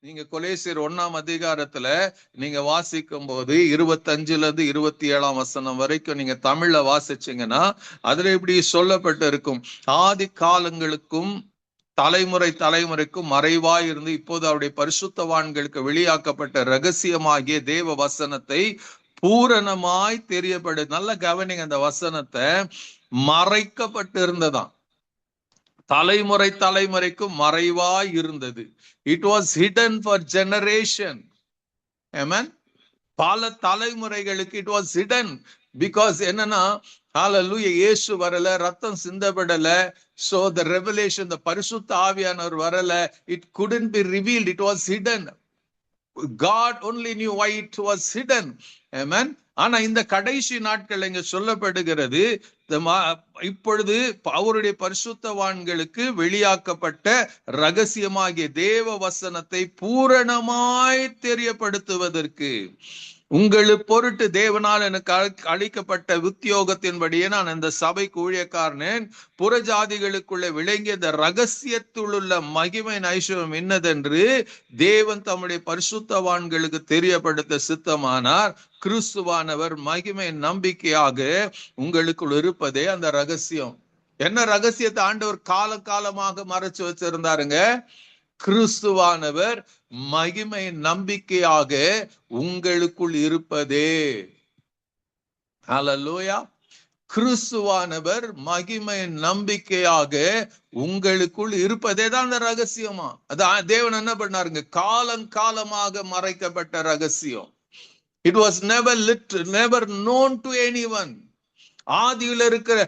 நீங்க கொலேசியர் 1ஆம் அதிகாரத்துல நீங்க வாசிக்கும் போது 25 27 வசனம் வரைக்கும் நீங்க தமிழ்ல வாசிச்சீங்கன்னா அதுல இப்படி சொல்லப்பட்டு இருக்கும். ஆதி காலங்களுக்கும் தலைமுறை தலைமுறைக்கும் மறைவாய் இருந்து இப்போது அவருடைய பரிசுத்தவான்களுக்கு வெளியாக்கப்பட்ட ரகசியமாகிய தேவ வசனத்தை பூரணமாய் தெரியப்படு. நல்ல கவனிங்க, அந்த வசனத்தை மறைக்கப்பட்டு இருந்ததாம், தலைமுறை தலைமுறைக்கும் மறைவாய் இருந்தது. It was hidden for generation. ஆமென். பல தலைமுறைகளுக்கு இட் வாஸ் ஹிடன். பிகாஸ் என்னன்னா, ஹalleluya, இயேசு வரல, ரத்தம் சிந்தப்படல, so the revelation, the பரிசுத்த ஆவியானவர் வரல, it couldn't be revealed, it was hidden. God only knew why it was hidden. Amen. ஆனா இந்த கடைசி நாட்கள் இங்க சொல்லப்படுகிறது, இப்பொழுது அவருடைய பரிசுத்தவான்களுக்கு வெளியாக்கப்பட்ட ரகசியமாகிய தேவ வசனத்தை பூரணமாய் தெரியப்படுத்துவதற்கு உங்களுக்கு பொருட்டு தேவனால் எனக்கு அளிக்கப்பட்ட உத்தியோகத்தின்படியே நான் இந்த சபைக்கு ஊழியக்காரனேன். புறஜாதிகளுக்குள்ள விளங்கிய இந்த ரகசியத்துள்ள மகிமை ஐஸ்வர்யம் என்னதென்று தேவன் தம்முடைய பரிசுத்தவான்களுக்கு தெரியப்படுத்த சித்தமானார். கிறிஸ்துவானவர் மகிமை நம்பிக்கையாக உங்களுக்குள் இருப்பதே அந்த ரகசியம். என்ன ரகசியத்தை ஆண்டவர் காலகாலமாக மறைச்சு வச்சிருந்தாருங்க? கிறிஸ்துவானவர் மகிமை நம்பிக்கையாக உங்களுக்குள் இருப்பதே. ஹல்லேலூயா. கிறிஸ்துவானவர் மகிமை நம்பிக்கையாக உங்களுக்குள் இருப்பதே தான் அந்த ரகசியமா. அதான் தேவன் என்ன பண்ணாருங்க? காலங்காலமாக மறைக்கப்பட்ட ரகசியம். It was never known to anyone. ஆதியில இருக்கிற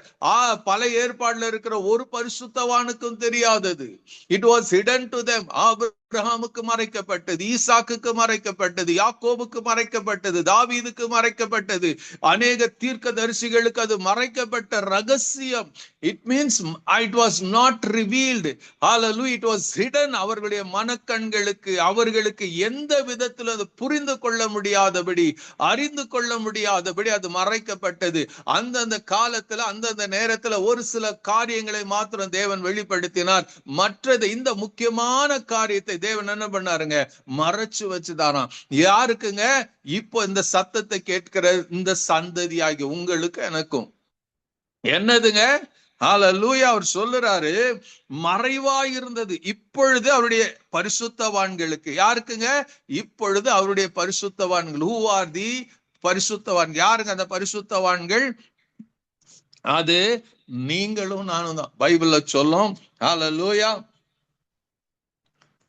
பழைய ஏற்பாடுல இருக்கிற ஒரு பரிசுத்தவானுக்கும் தெரியாதது. It was hidden to them. ஆபிரகாமுக்கு மறைக்கப்பட்டது, ஈசாக்குக்கு மறைக்கப்பட்டது, யாக்கோபுக்கு மறைக்கப்பட்டது, தாவீதுக்கு மறைக்கப்பட்டது, அநேக தீர்க்கதரிசிகளுக்கு அது மறைக்கப்பட்ட ரகசியம். It means it was not revealed. Hallelujah. It was hidden. அவர்களுடைய மனக்கண்களுக்கு, அவர்களுக்கு எந்த விதத்தில் அது புரிந்து கொள்ள முடியாதபடி, அறிந்து கொள்ள முடியாதபடி அது மறைக்கப்பட்டது. அந்தந்த காலத்துல அந்தந்த நேரத்துல ஒரு சில காரியங்களை மாத்திரம் தேவன் வெளிப்படுத்தினார். மற்றது இந்த முக்கியமான காரியத்தை தேவன் என்ன பண்ணாருங்க? மறைச்சு வச்சுதாராம். யாருக்குங்க? இப்போ இந்த சத்தத்தை கேட்கிற இந்த சந்ததியாகி உங்களுக்கு எனக்கும். என்னதுங்க? ஹல்லேலூயா. அவர் சொல்லுறாரு, மறைவாய் இருந்தது இப்பொழுது அவருடைய பரிசுத்தவான்களுக்கு. யாருக்குங்க? இப்பொழுது அவருடைய பரிசுத்தவான்கள். ஹூ ஆர் தி பரிசுத்தவான்? யாருங்க அந்த பரிசுத்தவான்கள்? அது நீங்களும் நானும் தான். பைபிள்ல சொல்லும். ஹல்லேலூயா.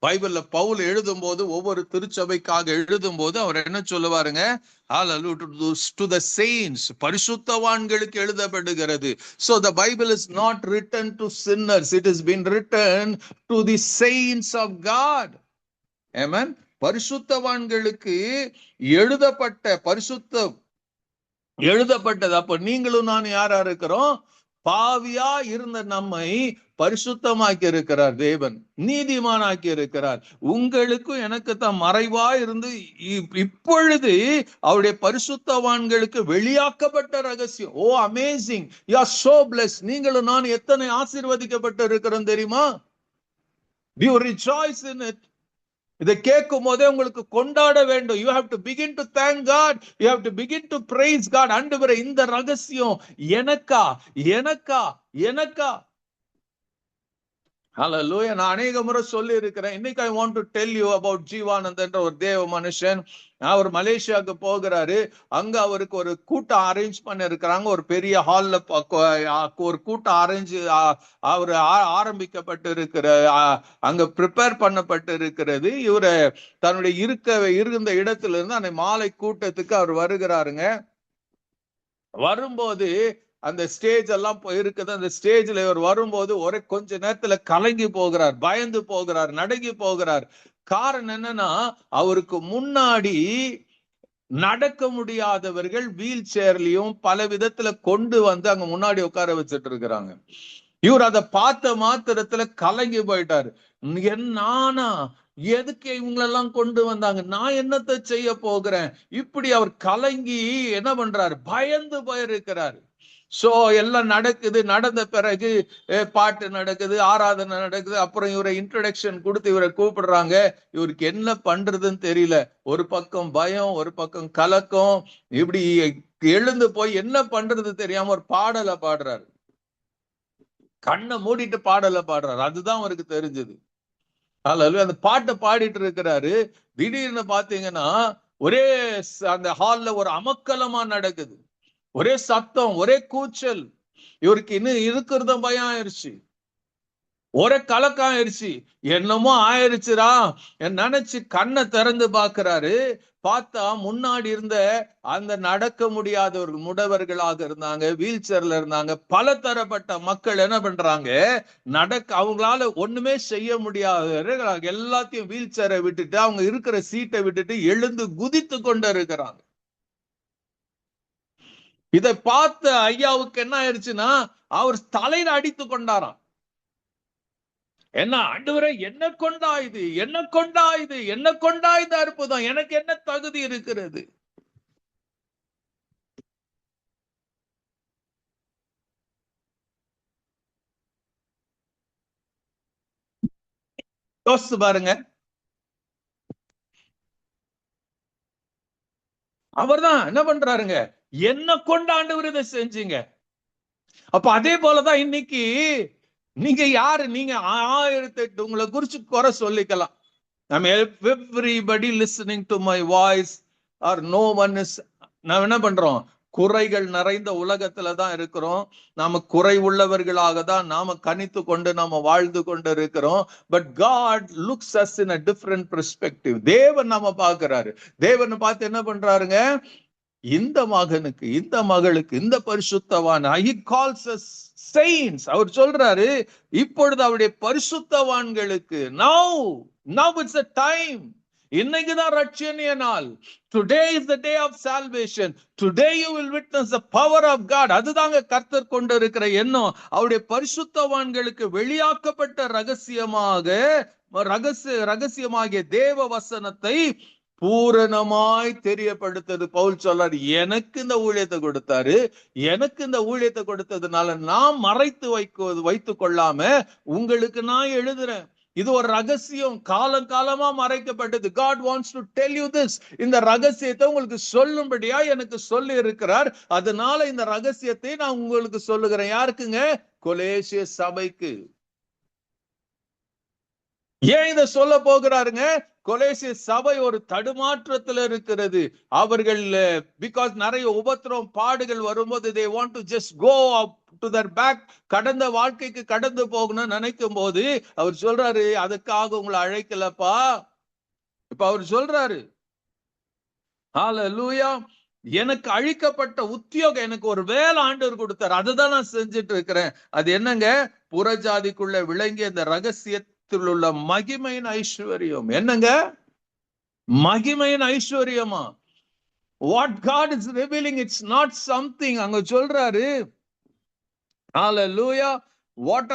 பைபிள்ல பவுல் எழுதும் போது, ஒவ்வொரு திருச்சபைக்காக எழுதும் போது அவர் என்ன சொல்லுவாருங்க? to the saints, பரிசுத்தவான்களுக்கு எழுதப்படுகிறது. So the Bible is not written to sinners, it has been written to the saints of God. Amen. பரிசுத்தவான்களுக்கு எழுதப்பட்டது. அப்ப நீங்களும் நான் யாரா இருக்கிறோம்? பாவியா இருந்த நம்மை பரிசுத்தமாக்கி இருக்கிறார் தேவன், நீதிமானாக்கி இருக்கிறார். உங்களுக்கும் எனக்கு தான் மறைவா இருந்து இப்பொழுது அவருடைய பரிசுத்தவான்களுக்கு வெளியாக்கப்பட்ட ரகசியம். Oh amazing, you are so blessed. நீங்களும் நான் எத்தனை ஆசீர்வதிக்கப்பட்டு இருக்கிறோம் தெரியுமா? You rejoice in it. இதை கேட்கும் போதே உங்களுக்கு கொண்டாட வேண்டும். You have to begin to thank God, you have to begin to praise God. ஆண்டவரே, இந்த ரகசியம் எனக்கா எனக்கா எனக்கா? ஹல்லேலூயா. நான் அநேக முறை சொல்லி இருக்கிறேன். இன்னைக்கு I want to tell you about Jeevanand என்ற ஒரு தேவ மனுஷன். அவர் மலேசியாவுக்கு போகிறாரு. அங்க அவருக்கு ஒரு கூட்டம் அரேஞ்ச் பண்ண இருக்கிறாங்க. ஒரு பெரிய ஹால்ல ஒரு கூட்டம் அவர் ஆரம்பிக்கப்பட்டு இருக்கிற, அங்க ப்ரிப்பேர் பண்ணப்பட்டு இருக்கிறது. இவரு தன்னுடைய இருந்த இடத்துல இருந்து அந்த மாலை கூட்டத்துக்கு அவர் வருகிறாருங்க. வரும்போது அந்த ஸ்டேஜ் எல்லாம் இருக்குது. அந்த ஸ்டேஜ்ல இவர் வரும்போது ஒரே கொஞ்ச நேரத்துல கலங்கி போகிறார், பயந்து போகிறார், நடுங்கி போகிறார். காரணம் என்னன்னா, அவருக்கு முன்னாடி நடக்க முடியாதவர்கள் வீல் சேர்லயும் பல விதத்துல கொண்டு வந்து அங்க முன்னாடி உட்கார வச்சுட்டு இருக்கிறாங்க. இவர் அதை பார்த்த மாத்திரத்துல கலங்கி போயிட்டாரு. நானா எதுக்கு இவங்களெல்லாம் கொண்டு வந்தாங்க? நான் என்னத்தை செய்ய போகிறேன்? இப்படி அவர் கலங்கி என்ன பண்றாரு? பயந்து போயிருக்கிறாரு. சோ எல்லாம் நடக்குது. நடந்த பிறகு பாட்டு நடக்குது, ஆராதனை நடக்குது. அப்புறம் இவரை இன்ட்ரோடக்ஷன் கொடுத்து இவரை கூப்பிடுறாங்க. இவருக்கு என்ன பண்றதுன்னு தெரியல. ஒரு பக்கம் பயம், ஒரு பக்கம் கலக்கம். இப்படி எழுந்து போய் என்ன பண்றது தெரியாம ஒரு பாடலை பாடுறாரு. கண்ணை மூடிட்டு பாடலை பாடுறாரு. அதுதான் அவருக்கு தெரிஞ்சது. அந்த பாட்டை பாடிட்டு இருக்கிறாரு. திடீர்னு பாத்தீங்கன்னா ஒரே அந்த ஹால்ல ஒரு அமக்கலமா நடக்குது. ஒரே சத்தம், ஒரே கூச்சல். இவருக்கு இன்னும் இருக்கிறதும் பயம் ஆயிடுச்சு, ஒரே கலக்கம் ஆயிடுச்சு. என்னமோ ஆயிடுச்சுரா நினைச்சு கண்ணை திறந்து பாக்குறாரு. பார்த்தா முன்னாடி இருந்த அந்த நடக்க முடியாதவர்கள், முடவர்களாக இருந்தாங்க, வீல் சேர்ல இருந்தாங்க, பல தரப்பட்ட மக்கள் என்ன பண்றாங்க, அவங்களால ஒண்ணுமே செய்ய முடியாத எல்லாத்தையும் வீல் சேரை விட்டுட்டு, அவங்க இருக்கிற சீட்டை விட்டுட்டு எழுந்து குதித்து கொண்டு இருக்கிறாங்க. இதை பார்த்த ஐயாவுக்கு என்ன ஆயிடுச்சுன்னா, அவர் தலையில அடித்து கொண்டாராம். என்ன ஆண்டவரே, என்ன கொண்டா இது, என்ன கொண்டா இது, என்ன கொண்டா இது அற்புதம், எனக்கு என்ன தகுதி இருக்கிறது? யோசிச்சு பாருங்க. அவர்தான் என்ன பண்றாருங்க, என்ன கொண்ட ஆண்டவர் இதை செஞ்சீங்க. அப்ப அதே போலதான் இன்னைக்கு நீங்க யாரு, நீங்க 1008 உங்களை குறிச்சு குறை சொல்லிக்கலாம். Everybody listening to my voice are no one is. நாம் என்ன பண்றோம், குறைகள் நிறைந்த உலகத்துல தான் இருக்கிறோம். நாம குறை உள்ளவர்களாக தான் நாம கணித்து கொண்டு நாம வாழ்ந்து கொண்டு இருக்கிறோம். But God looks us in a different perspective. தேவன் நாம பாக்குறாரு. தேவன் பார்த்து என்ன பண்றாருங்க, இந்த மகனுக்கு, இந்த மகளுக்கு, இந்த பரிசுத்தவான், he calls us saints. அவர் சொல்றாரு, இப்பொழுது அவருடைய பரிசுத்தவான்களுக்கு now it's a time. இன்னைக்குதான் ரட்சணிய நாள். Today is the day of salvation. Today you will witness the power of God. அதுதாங்க கர்த்தர் கொண்டு இருக்கிற எண்ணம். அவருடைய பரிசுத்தவான்களுக்கு வெளியாக்கப்பட்ட ரகசியமாகிய தேவ வசனத்தை பூரணமாய் தெரியப்படுத்தது. பவுல் சொல்றார், எனக்கு இந்த ஊழியத்தை கொடுத்தாரு, எனக்கு இந்த ஊழியத்தை கொடுத்ததுனால நான் மறைத்து வைத்துக் கொள்ளாம உங்களுக்கு நான் எழுதுறேன். இது ஒரு ரகசியம், காலமா மறைக்கப்பட்டது. God wants to tell you this. இந்த ரகசியத்தை உங்களுக்கு சொல்லும்படியா எனக்கு சொல்லி இருக்கிறார். அதனால இந்த ரகசியத்தை நான் உங்களுக்கு சொல்லுகிறேன். யாருக்குங்க? கொலேசிய சபைக்கு. ஏன் இதை சொல்ல போகிறாருங்க? கொலேசிய சபை ஒரு தடுமாற்றத்தில் இருக்கிறது. அவர்கள் பிகாஸ் நிறைய உபத்திரம் பாடுகள் வரும்போது they want to just go up to their back, கடந்த வாழ்க்கைக்கு கடந்து போகணும்னு நினைக்கும் போது அவர் சொல்றாரு, அதுக்காக உங்களை அழைக்கலப்பா. இப்ப அவர் சொல்றாரு, ஹல்லேலூயா, எனக்கு அழிக்கப்பட்ட உத்தியோகம், எனக்கு ஒரு வேலை ஆண்டவர் கொடுத்தாரு, அதுதான் நான் செஞ்சுட்டு இருக்கிறேன். அது என்னங்க? புறஜாதிக்குள்ள விளங்கிய இந்த ரகசியத்தில் உள்ள மகிமையின் ஐஸ்வர்யம். என்னங்க? மகிமையின் ஐஸ்வர்யமா? What God is revealing, it's not something. அங்க சொல்றாரு, hallelujah, what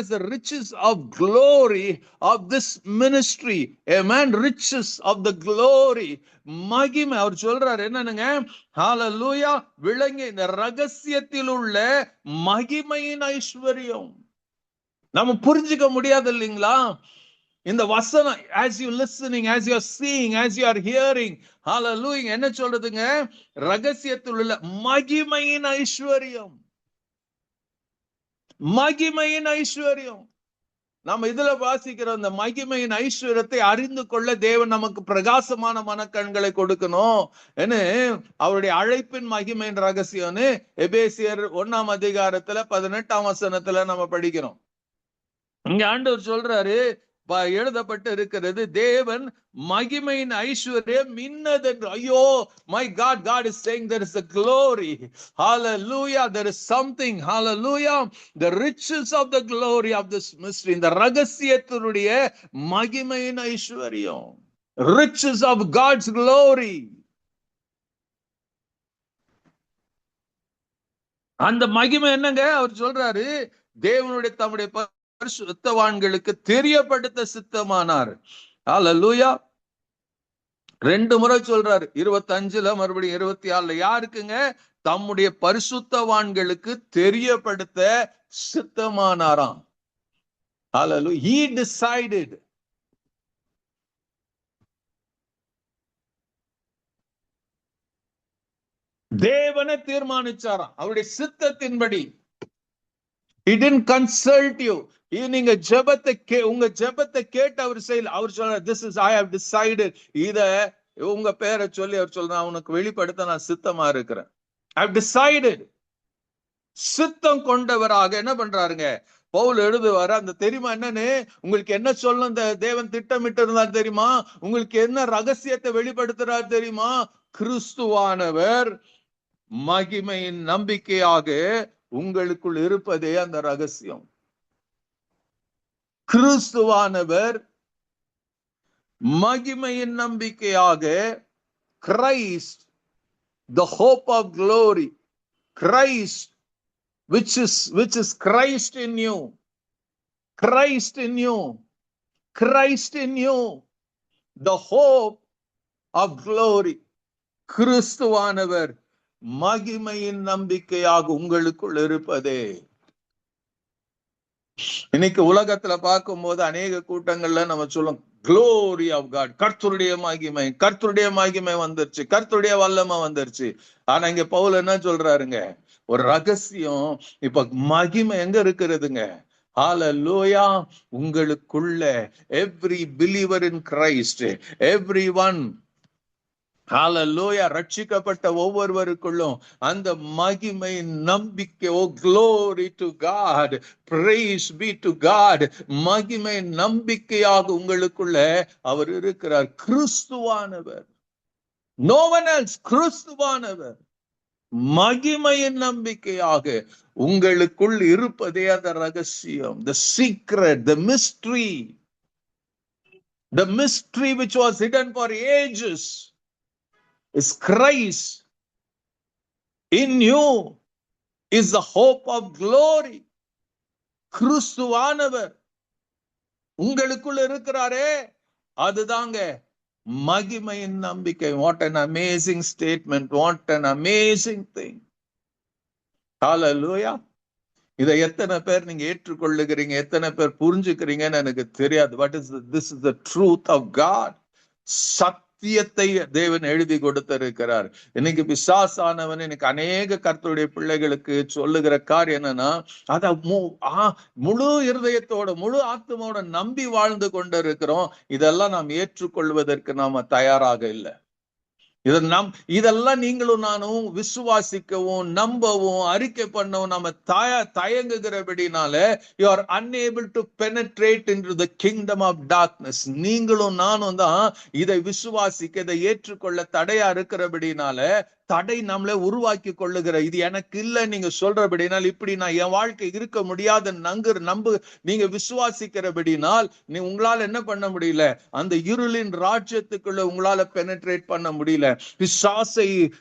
is the riches of glory of this ministry? Amen. Riches of the glory. மகிமை. அவர் சொல்றாரு என்னங்க? hallelujah, விளங்கிய இந்த ரகசியத்தில் உள்ள மகிமையின் ஐஸ்வர்யம். நம்ம புரிஞ்சுக்க முடியாது இல்லைங்களா? இந்த வசனம், as you listening, as you are seeing, as you are hearing, hallelujah, என்ன சொல்றதுங்க? ரகசியத்தில் உள்ள மகிமையின் ஐஸ்வர்யம். மகிமையின் ஐஸ்வர்யம். நம்ம இதுல வாசிக்கிறோம், இந்த மகிமையின் ஐஸ்வர்யத்தை அறிந்து கொள்ள தேவன் நமக்கு பிரகாசமான மனக்கண்களை கொடுக்கணும். அவருடைய அழைப்பின் மகிமையின் ரகசியம்னு எபேசியர் 1:18 நம்ம படிக்கிறோம். இங்க ஆண்டவர் சொல்றாரு, எழுதப்பட்டு இருக்கிறது, தேவன் மகிமையின் ஐஸ்வர்யம் இன்னதென்று. ஐயோ, my God, God is saying there is a glory. Hallelujah, there is something. Hallelujah, the riches of the glory of this mystery. இந்த ரகசியத்தினுடைய மகிமையின் ஐஸ்வர்யம், riches of God's glory. அந்த மகிமை என்னங்க? அவர் சொல்றாரு, தேவனுடைய தம்முடைய பரிசுத்தவான்களுக்கு தெரியப்படுத்த சித்தமானார். ஹல்லேலூயா. 2 முறை சொல்றாரு, 25 மறுபடியும் 26. யாருக்குங்க? தம்முடைய பரிசுத்தவான்களுக்கு தெரியப்படுத்த சித்தமானாராம். Hallelujah. He decided. தேவனை தீர்மானிச்சாராம் அவருடைய சித்தத்தின்படி. He didn't consult you. நீங்க ஜெபத்தை உங்க ஜெபத்தை கேட்டு அவர் செய்யல. அவர் சொல்ற, this is I have decided. இத உங்க பேரை சொல்லி அவர் சொல்ற, உனக்கு வெளிப்படுத்த நான் சித்தமா இருக்கிறேன். I have decided. சித்தம் கொண்டவராக என்ன பண்றாருங்க பவுல் எழுதுவாரு. அந்த தெரியுமா என்னன்னு, உங்களுக்கு என்ன சொல்ல இந்த தேவன் திட்டமிட்டு இருந்தார் தெரியுமா? உங்களுக்கு என்ன ரகசியத்தை வெளிப்படுத்துறாரு தெரியுமா? கிறிஸ்துவானவர் மகிமையின் நம்பிக்கையாக உங்களுக்குள் இருப்பதே அந்த ரகசியம். கிறிஸ்துவானவர் மகிமையின் நம்பிக்கையாக, Christ, the hope of glory, Christ, which is Christ in you, Christ in you, Christ in you, the hope of glory. கிறிஸ்துவானவர் மகிமையின் நம்பிக்கையாக உங்களுக்குள் இருப்பதே. இன்னைக்கு உலகத்துல பார்க்கும் போது அநேக கூட்டங்கள்ல நம்ம சொல்லும் glory of God, கர்த்தருடைய மகிமை, கர்த்தருடைய மகிமை வந்துருச்சு, கர்த்தருடைய வல்லமை வந்துருச்சு. ஆனா இங்க பவுல் என்ன சொல்றாருங்க, ஒரு ரகசியம். இப்ப மகிமை எங்க இருக்கிறதுங்க? ஹalleluya, உங்களுக்குள்ள. every believer in Christ, everyone, ஹalleluya, ரட்சிக்கப்பட்ட ஒவ்வொருவருக்குள்ளும் அந்த மகிமை நம்பிக்கை. ஓ glory to God, praise be to God. மகிமை நம்பிக்கையாக உங்களுக்குள்ள அவர் இருக்கிறார். கிறிஸ்துவானவர், no one else. கிறிஸ்துவானவர் மகிமையின் நம்பிக்கையாக உங்களுக்குள் இருப்பதே அந்த ரகசியம். the secret, the mystery, the mystery which was hidden for ages is Christ in you is the hope of glory. கிறிஸ்துவானவர் உங்களுக்குள்ள இருக்கிறாரே, அதுதாங்க மகிமையின் நம்பிக்கை. What an amazing statement, what an amazing thing. Hallelujah. இதை எத்தனை பேர் நீங்க ஏற்றுக்கொள்ளுகிறீங்க, எத்தனை பேர் புரிஞ்சுக்கிறீங்கன்னு எனக்கு தெரியாது. What is this is the truth of God. சத்தியத்தை தேவன் எழுதி கொடுத்திருக்கிறார். இன்னைக்கு பிசாசானவன் இன்னைக்கு அநேக கர்த்தருடைய பிள்ளைகளுக்கு சொல்லுகிற காரியம் என்னன்னா, அத முழு இருதயத்தோட முழு ஆத்மாவோட நம்பி வாழ்ந்து கொண்டு இருக்கிறோம். இதெல்லாம் நாம் ஏற்றுக்கொள்வதற்கு நாம தயாராக இல்லை. இதெல்லாம் நீங்களும் நானும் விசுவாசிக்கவும் நம்பவும் அறிக்கை பண்ணவும் நம்ம தயங்குகிறபடினால you are unable to penetrate into the kingdom of darkness. நீங்களும் நானும் தான் இதை விசுவாசிக்க, இதை ஏற்றுக்கொள்ள தடையா இருக்கிறபடினால தடை நம்மளே உருவாக்கி கொள்ளுகிற. இது எனக்கு இல்லை நீங்க சொல்றபடினால், இப்படி நான் என் வாழ்க்கை இருக்க முடியாத நம்பு நீங்க விசுவாசிக்கிறபடினால் உங்களால என்ன பண்ண முடியல, அந்த இருளின் ராஜ்யத்துக்குள்ள உங்களால பெனட்ரேட் பண்ண முடியல.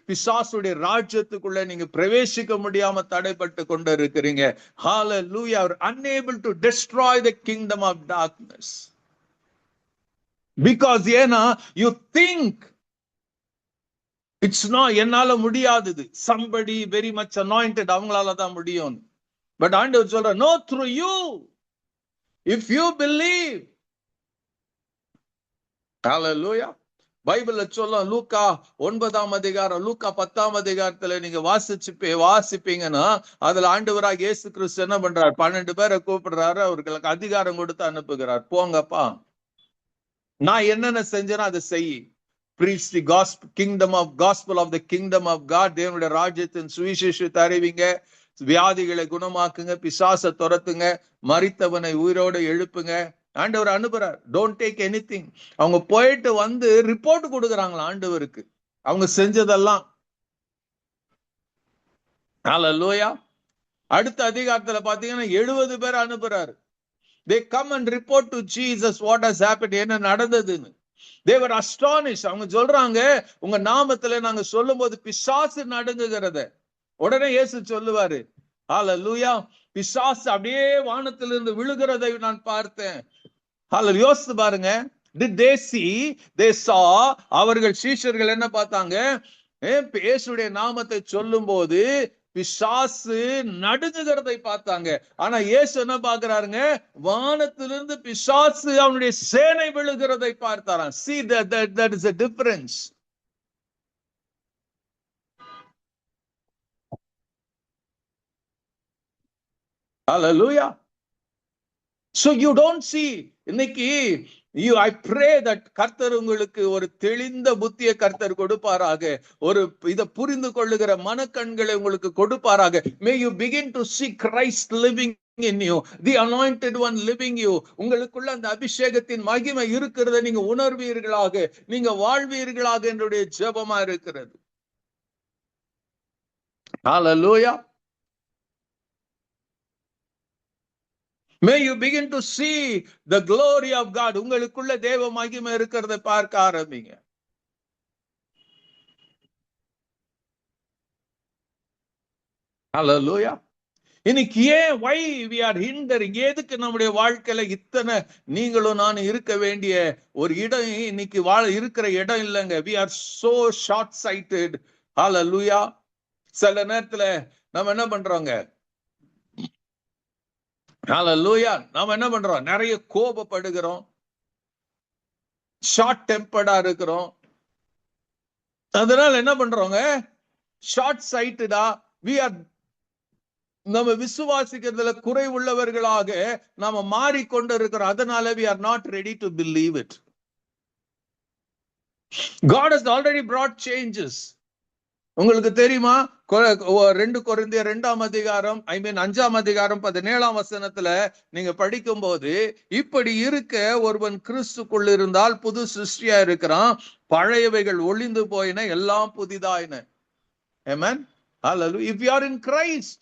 பிசாசுடைய ராஜ்யத்துக்குள்ள நீங்க பிரவேசிக்க முடியாம தடைப்பட்டு கொண்டு இருக்கிறீங்க. Hallelujah. You are unable to destroy the kingdom of darkness because you think it's not என்னால முடியாதது. somebody very much anointed அவங்களால தான் முடியும். பட் ஆண்டவர் சொல்ற, no, through you, if you believe. Hallelujah. பைபிள்ல சொல்ல லூக்கா 9ஆம் அதிகாரம், லூக்கா 10ஆம் அதிகாரத்துல நீங்க வாசிப்பீங்கன்னா அதுல ஆண்டவராக இயேசு கிறிஸ்து என்ன பண்றாரு, 12 பேரை கூப்பிடுறாரு, அவர்களுக்கு அதிகாரம் கொடுத்து அனுப்புகிறார். போங்கப்பா, நான் என்னென்ன செஞ்சேனோ அதை செய். Preach the gospel of the kingdom of God. தேவனுடைய ராஜ்யத்தின் சுவிசேஷத்தை அறிவிங்க, வியாதிகளை குணமாக்குங்க, பிசாசை துரத்துங்க, மரித்தவனை உயிரோடு எழுப்புங்க. ஆண்டவர் அனுப்புறார். Don't take anything. அவங்க போயிட்டு வந்து ரிப்போர்ட் கொடுக்குறாங்களா ஆண்டவருக்கு அவங்க செஞ்சதெல்லாம். ஹல்லேலூயா. அடுத்த அதிகாரத்துல பாத்தீங்கன்னா 70 பேர் அனுப்புறாரு. They come and report to Jesus what has happened, என்ன நடந்ததுன்னு. They were astonished. அவங்க சொல்றாங்க, உங்க நாமத்துல நாங்க சொல்லும் போது பிசாசு நடுங்குகிறத. உடனே இயேசு சொல்லுவாரு, ஹல்லேலூயா, பிசாசு அப்படியே வானத்திலிருந்து விழுகிறதை நான் பார்த்தேன். ஹல்லேலூயா. யோசித்து பாருங்க. Did they see? They saw. அவர்கள் சீஷர்கள் என்ன பார்த்தாங்க? இயேசுடைய நாமத்தை சொல்லும் போது பிசாசு நடுங்குகிறதை பார்த்தாங்க. ஆனா இயேசு என்ன பார்க்கிறாருங்க? வானத்திலிருந்து பிசாசு அவனுடைய சேனை விழுகிறதை பார்த்தாராம். See that is a difference. Hallelujah. So you don't see இன்னைக்கு I pray that கர்த்தர் உங்களுக்கு ஒரு தெளிந்த புத்தியை கர்த்தர் கொடுப்பாராக, ஒரு இதை புரிந்து கொள்ளுகிற மனக்கண்களை உங்களுக்கு கொடுப்பாராக. May you begin to see Christ living in you, the anointed one living you. உங்களுக்குள்ள அந்த அபிஷேகத்தின் மகிமை இருக்கிறத நீங்க உணர்வீர்களாக, நீங்க வாழ்வீர்களாக என்னுடைய ஜெபமா இருக்கிறது. Hallelujah. May you begin to see the glory of God. உங்களுக்குள்ள தேவ மகிமை இருக்கிறதை பார்க்க ஆரம்பிங்க. Hallelujah. இன்னைக்கு ஏன் why we are hindering? எதுக்கு நம்முடைய வாழ்க்கையில இத்தனை நீங்களும் நானும் இருக்க வேண்டிய ஒரு இடம் இன்னைக்கு இருக்கிற இடம் இல்லைங்க. We are so short sighted. Hallelujah. சில நேரத்துல நம்ம என்ன பண்றோங்க? ஹல்லேலூயா. நாம என்ன பண்றோம்? நிறைய கோபப்படுகிறோம், ஷார்ட் டெம்பர்டா இருக்கிறோம். அதனால என்ன பண்றோங்க? ஷார்ட் சைட்டடா we are நம்ம விசுவாசிக்கிறதுல குறை உள்ளவர்களாக நாம மாறிக்கொண்டு இருக்கிறோம். அதனால we are not ready to believe it. God has already brought changes. உங்களுக்கு தெரியுமா? 2 கொரிந்தியர் 2ஆம் அதிகாரம் 5ஆம் அதிகாரம் 17ஆம் வசனத்துல நீங்க படிக்கும் போது, இப்படி இருக்க ஒருவன் கிறிஸ்துக்குள் இருந்தால் புது சிருஷ்டியா இருக்கிறான், பழையவைகள் ஒளிந்து போயின, எல்லாம் புதிதாயின. ஆமென். ஹல்லேலூயா. If you are in Christ,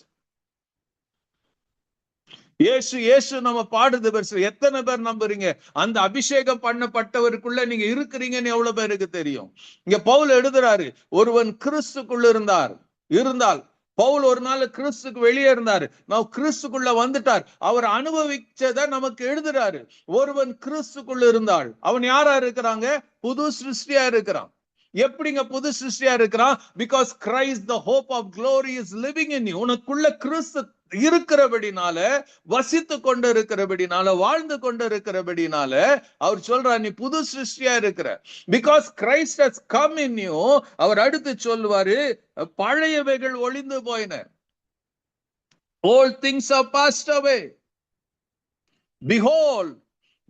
இயேசு இயேசு நம்ம பாடுது பேர். எத்தனை பேர் நம்புறீங்க? அந்த அபிஷேகம் பண்ணப்பட்டவருக்குள்ள நீங்க இருக்கிறீங்கன்னு எவ்வளவு பேருக்கு தெரியும்? இங்க பவுல் எழுதுறாரு, ஒருவன் கிறிஸ்துக்குள்ள இருந்தால் பவுல் ஒரு நாள் கிறிஸ்துக்கு வெளியே இருந்தாரு, நான் கிறிஸ்துக்குள்ள வந்துட்டார், அவர் அனுபவிச்சத நமக்கு எழுதுறாரு. ஒருவன் கிறிஸ்துக்குள்ள இருந்தால் அவன் யாரா இருக்கிறாங்க? புது சிருஷ்டியா இருக்கிறான். எப்படிங்க புது சிருஷ்டியா இருக்கிறான்? Because Christ the hope of glory is living in you. உனக்குள்ள கிறிஸ்து இருக்கிறபடினால, வசித்து கொண்டு இருக்கிறபடினால, வாழ்ந்து கொண்டு இருக்கிறபடினால அவர் சொல்றார், நீ புது சிருஷ்டியா இருக்கிற. Because Christ has come in you. அவர் அடுத்து சொல்லுவாரு, பழையவைகள் ஒளிந்து போயின. All things are passed away. Behold,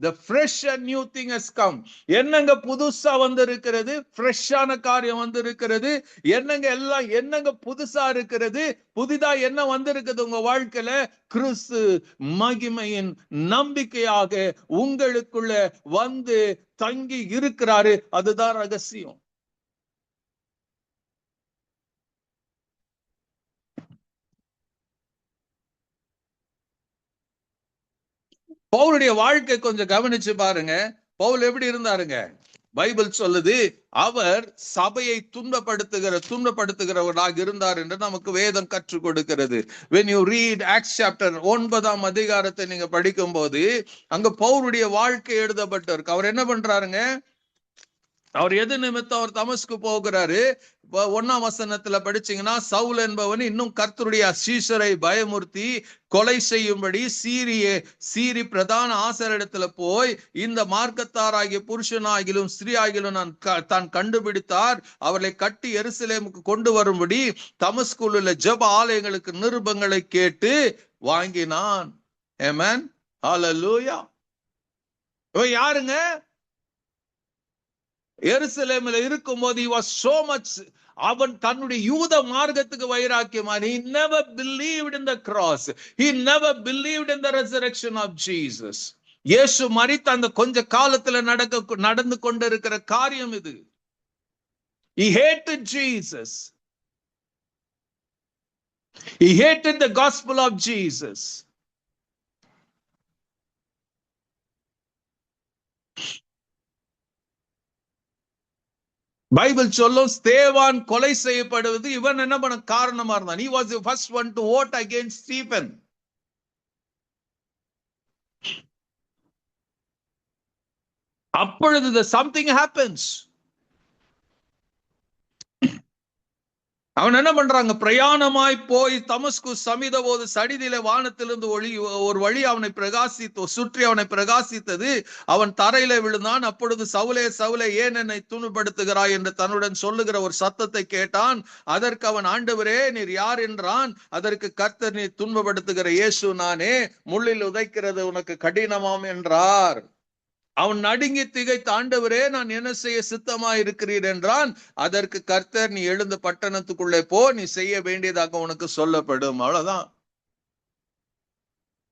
the fresh and new thing has come. என்னங்க புதுசா வந்திருக்கிறது? ஃப்ரெஷ்ஷான காரியம் வந்திருக்கிறது. என்னங்க எல்லாம் என்னங்க புதுசா இருக்கிறது? புதிதா என்ன வந்திருக்குது உங்க வாழ்க்கையில? கிறிஸ்து மகிமையின் நம்பிக்கையாக உங்களுக்குள்ள வந்து தங்கி இருக்கிறாரு. அதுதான் ரகசியம். பவுலுடைய வாழ்க்கை கொஞ்சம் கவனிச்சு பாருங்க. பவுல் எப்படி இருந்தாருங்க? பைபிள் சொல்லுது, அவர் சபையை துன்பப்படுத்துகிறவராக இருந்தார் என்று நமக்கு வேதம் கற்றுக் கொடுக்கிறது. when you read Acts chapter 9ஆம் அதிகாரத்தை நீங்க படிக்கும் போது, அங்க பவுலுடைய வாழ்க்கை எழுதப்பட்டிருக்கு. அவர் என்ன பண்றாருங்க? அவர் எது நிமித்தம் அவர் தமஸ்கு போகிறாரு? 1ஆம் வசனத்துல படிச்சீங்கன்னா, சவுல் என்பவன் இன்னும் கர்த்தருடைய சீஷரை பயமுறுத்தி கொலை செய்யும்படி சீரி பிரதான ஆசாரியரிடத்துல போய், இந்த மார்க்கத்தாராகிய புருஷனாகிலும் ஸ்திரீயாகிலும் தான் கண்டுபிடித்தார், அவர்களை கட்டி எருசலேமுக்கு கொண்டு வரும்படி தமஸ்குவில் உள்ள ஜெப ஆலயங்களுக்கு நிருபங்களை கேட்டு வாங்கினான். ஆமென். ஹல்லேலூயா. இவன் யாருங்க? எருசலேமில் இருக்கும் போது he was so much, அவன் தன்னுடைய யூத மார்க்கத்துக்கு வைராக்கியமான, he never believed in the cross, he never believed in the resurrection of Jesus. இயேசு மரித்த அந்த கொஞ்ச காலத்துல நடந்து கொண்டிருக்கிற காரியம் இது. He hated Jesus. He hated the gospel of Jesus. Bible சொல்லும், ஸ்தேவான் கொலை செய்யப்படுவது இவன் என்ன பண்ண காரணமா இருந்தான். He was the first one to vote against Stephen. அப்பொழுது something happens. அவன் என்ன பண்றாங்க, பிரயாணமாய் போய் தமஸ்கு சமீத போது சடிதிலே வானத்திலிருந்து ஒரு வழி அவனை சுற்றி அவனை பிரகாசித்தது. அவன் தரையில விழுந்தான். அப்பொழுது சவுலே சவுலே ஏன் என்னை துன்பப்படுத்துகிறாய் என்று தன்னுடன் சொல்லுகிற ஒரு சத்தத்தை கேட்டான். அதற்கு அவன், ஆண்டவரே நீர் யார் என்றான். அதற்கு கர்த்தர், நீ துன்பப்படுத்துகிற இயேசு நானே, முள்ளில் உதைக்கிறது உனக்கு கடினமாம் என்றார். அவன் நடுங்கி திகைத்த, ஆண்டவரே நான் என்ன செய்ய சித்தமா இருக்கிறீர் என்றான். அதற்கு கர்த்தர், நீ எழுந்து பட்டணத்துக்குள்ளே போ, நீ செய்ய வேண்டியதாக உனக்கு சொல்லப்படும். அவ்வளவுதான்.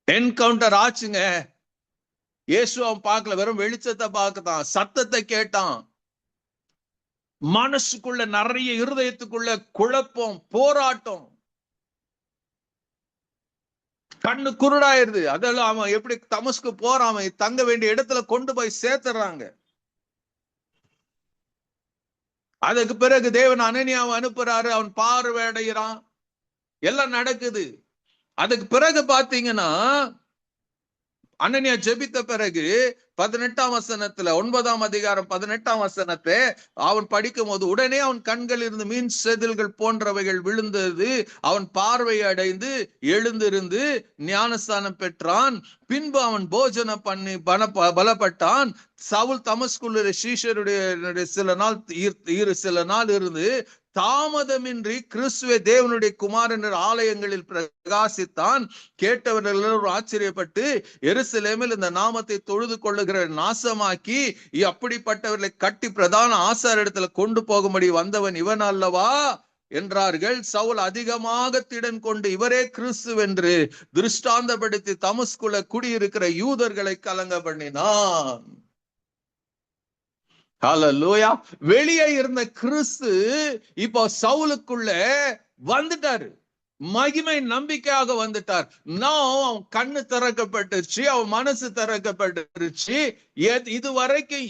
என்கவுண்டர் ஆச்சுங்க. இயேசு அவன் பார்க்கல, வெறும் வெளிச்சத்தை பார்க்கத்தான், சத்தத்தை கேட்டான். மனசுக்குள்ள நிறைய, இருதயத்துக்குள்ள குழப்பம், போராட்டம், கண்ணு குருடாயிருது. அதெல்லாம் அவன் எப்படி தமஸ்கு போறான், அவன் தங்க வேண்டிய இடத்துல கொண்டு போய் சேர்த்துறாங்க. அதுக்கு பிறகு தேவன் அனனியாவை அனுப்புறாரு. அவன் பார்வையடைகிறான், எல்லாம் நடக்குது. அதுக்கு பிறகு பாத்தீங்கன்னா அனனியா ஜெபித்த பிறகு 18ஆம் வசனத்துல, 9ஆம் அதிகாரம் 18ஆம் வசனத்தை அவன் படிக்கும் போது, உடனே அவன் கண்கள் இருந்து மீன் செதில்கள் போன்றவைகள் விழுந்தது. அவன் பார்வை அடைந்து எழுந்திருந்து ஞானஸ்தானம் பெற்றான். பின்பு அவன் போஜனம் பண்ணி பலப்பட்டான். சவுல் தமஸ்குள்ள சீஷருடைய சில நாள் இருந்து தாமதமின்றி கிறிஸ்துவே தேவனுடைய குமாரன் ஆலயங்களில் பிரகாசித்தான். கேட்டவர்கள் எல்லாரும் ஆச்சரியப்பட்டு, எருசலேமில் இந்த நாமத்தை தொழுது கொள்ளுகிற நாசமாக்கி அப்படிப்பட்டவர்களை கட்டி பிரதான ஆசாரிடத்துல கொண்டு போகும்படி வந்தவன் இவன் அல்லவா என்றார்கள். சவுல் அதிகமாக திடன் கொண்டு இவரே கிறிஸ்து என்று திருஷ்டாந்தப்படுத்தி தமஸ்குல குடியிருக்கிற யூதர்களை கலங்க பண்ணினான். ஹல்லேலூயா. வெளியே இருந்த கிறிஸ்து இப்போ சவுலுக்குள்ள வந்துட்டாரு, மகிமை நம்பிக்கையாக வந்துட்டார். அவன் கண்ணு திறக்கப்பட்டுருச்சு, அவன் மனசு திறக்கப்பட்டுருச்சு. இதுவரைக்கும்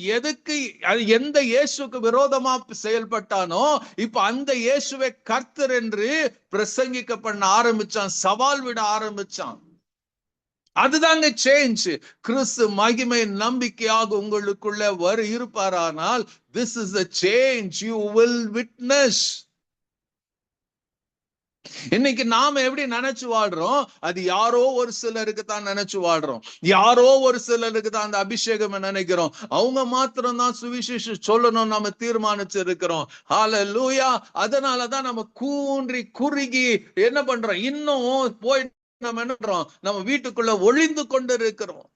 எந்த இயேசுக்கு விரோதமா செயல்பட்டானோ இப்ப அந்த இயேசுவை கர்த்தர் என்று பிரசங்கிக்க பண்ண ஆரம்பிச்சான், சவால் விட ஆரம்பிச்சான். அதுதாங்க சேஞ்ச். கிறிஸ்து மகிமை நம்பிக்கையாக உங்களுக்குள்ள இருப்பாரானால், this is the change you will witness. இன்னைக்கு நாம எப்படி நினைச்சு வாழ்றோம், அது யாரோ ஒரு சிலருக்கு தான் நினைச்சு வாழ்றோம். யாரோ ஒரு சிலருக்கு தான் அந்த அபிஷேகம் நினைக்கிறோம். அவங்க மாத்திரம் தான் சுவிசேஷம் சொல்லணும் நம்ம தீர்மானிச்சு இருக்கிறோம். ஹல்லேலூயா. அதனாலதான் நம்ம கூன்றி குறுகி என்ன பண்றோம், இன்னும் போய் நம்ம என்ன பண்றோம், நம்ம வீட்டுக்குள்ள ஒளிந்து கொண்டு இருக்கிறோம்.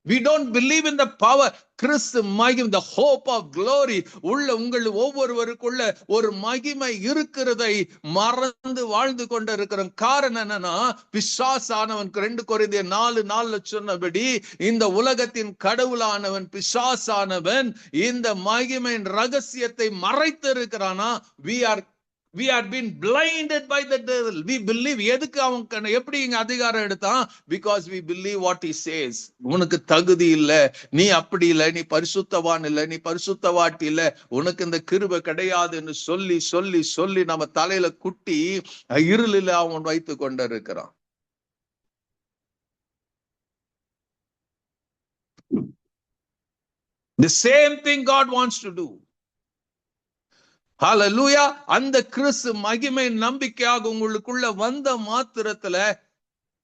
We don't believe in the power. கிறிஸ்து மகிமை, the hope of glory உள்ள உங்கள் ஒவ்வொருவருக்குள்ள ஒரு மகிமை இருக்கிறதை மறந்து வாழ்ந்து கொண்டு இருக்கிறோம். காரணம் என்னன்னா, பிசாசானவன் 2 கொரிந்தியர் 4:4 சொன்னபடி இந்த உலகத்தின் கடவுளானவன் பிசாசானவன் இந்த மகிமையின் ரகசியத்தை மறைத்து இருக்கிறானா. We are being blinded by the devil. We believe. எதுக்கு அவன் எப்படி இங்க அதிகாரம் எடுத்தான்? Because we believe what he says. உனக்கு தகுதி இல்ல, நீ அப்படி இல்ல, நீ பரிசுத்தவான் இல்ல, நீ பரிசுத்தவாட்டி இல்ல, உனக்கு இந்த கிருபை கிடையாதுன்னு சொல்லி சொல்லி சொல்லி நம்ம தலையில குட்டி இருளில் அவன் வைத்து கொண்டு இருக்கிறான். The same thing God wants to do. ஹல்லேலூயா. அந்த கிறிஸ்து மகிமை நம்பிக்கையாக உங்களுக்குள்ள வந்த மாத்திரத்துல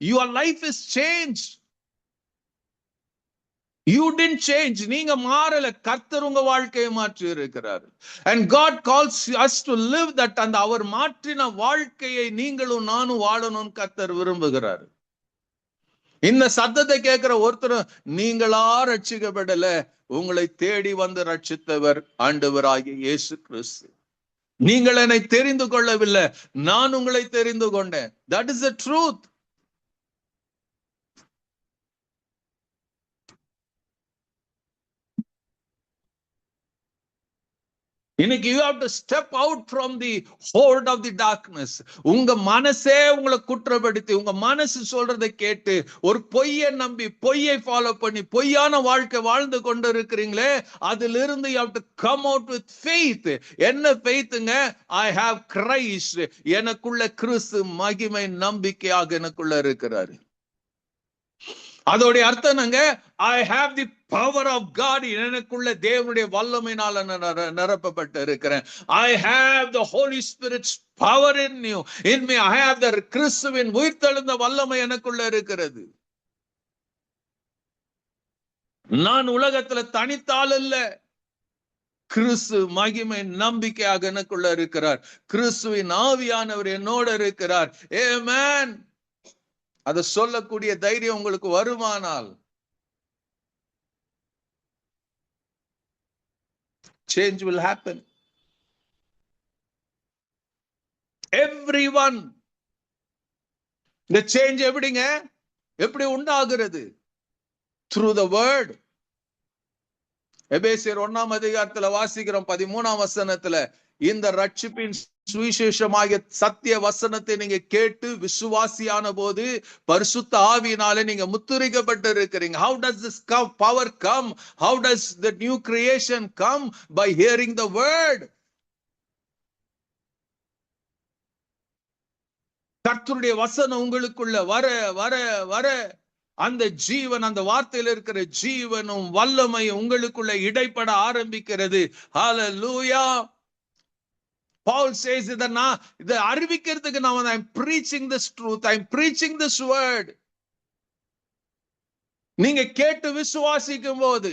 your life is changed. You didn't change. நீங்க மாறல, கர்த்தர் உங்க வாழ்க்கையை மாற்றி இருக்கிறார். And God calls us to live that. அந்த அவர் மாற்றின வாழ்க்கையை நீங்களும் நானும் வாழணும்னு கர்த்தர் விரும்புகிறார். இந்த சத்தத்தை கேட்கிற ஒருத்தர் நீங்களா ரட்சிக்கப்படல, உங்களை தேடி வந்து ரட்சித்தவர் ஆண்டவராகிய இயேசு கிறிஸ்து. நீங்கள் என்னை தெரிந்து கொள்ளவில்லை, நான் உங்களை தெரிந்து கொண்டேன். That is the truth. இன்னைக்கு you have to step out from the hold of the darkness. உங்க மனசே உங்களை குற்றப்படுத்தி, உங்க மனசு சொல்றதை கேட்டு ஒரு பொய்யை நம்பி பொய்யை ஃபாலோ பண்ணி பொய்யான வாழ்க்கை வாழ்ந்து கொண்டு இருக்கிறீங்களே, அதிலிருந்து you have to come out with faith. என்ன faithங்க? I have Christ. எனக்குள்ள கிறிஸ்து மகிமை நம்பிக்கையாக எனக்குள்ள இருக்கிறாரு. அதோடைய அர்த்தம் என்னங்க? I have the power of God எனக்குள்ள தேவனுடைய வல்லமையினால நிரப்பப்பட்டு இருக்கிறேன். I have the Holy Spirit's power in you. In me I have the கிறிஸ்துவின் உயிர்த்தெழுந்த வல்லமை எனக்குள்ள இருக்கிறது. நான் உலகத்துல தனித்தாள் இல்ல. கிறிஸ்து மகிமை நம்பிக்கையாக எனக்குள்ள இருக்கிறார். கிறிஸ்துவின் ஆவியானவர் என்னோட இருக்கிறார். ஆமென். அதை சொல்லக்கூடிய தைரியம் உங்களுக்கு வருமானால் change will happen. Everyone. The change எப்படிங்க? எப்படி உண்டாகிறது? Through the word. எபேசியர் 1ஆம் அதிகாரத்துல வாசிக்கிறோம் 13ஆம் வசனத்துல, இந்த ரட்சிப்பின் சுவிசேஷமாகிய சத்திய வசனத்தை நீங்க கேட்டு விசுவாசியான போது பரிசுத்த ஆவியினாலே நீங்க முத்திரிக்கப்பட்டு இருக்கிறீங்க. How does this power come? How does the new creation come? By hearing the word. கர்த்தருடைய வசனம் உங்களுக்குள்ள வர வர வர அந்த ஜீவன், அந்த வார்த்தையில் இருக்கிற ஜீவனும் வல்லமையும் உங்களுக்குள்ள இடைப்பட ஆரம்பிக்கிறது. ஹalleluya. Paul says இதை அறிவிக்கிறதுக்கு I'm preaching this truth, I'm preaching this word. நீங்க கேட்டு விசுவாசிக்கும் போது,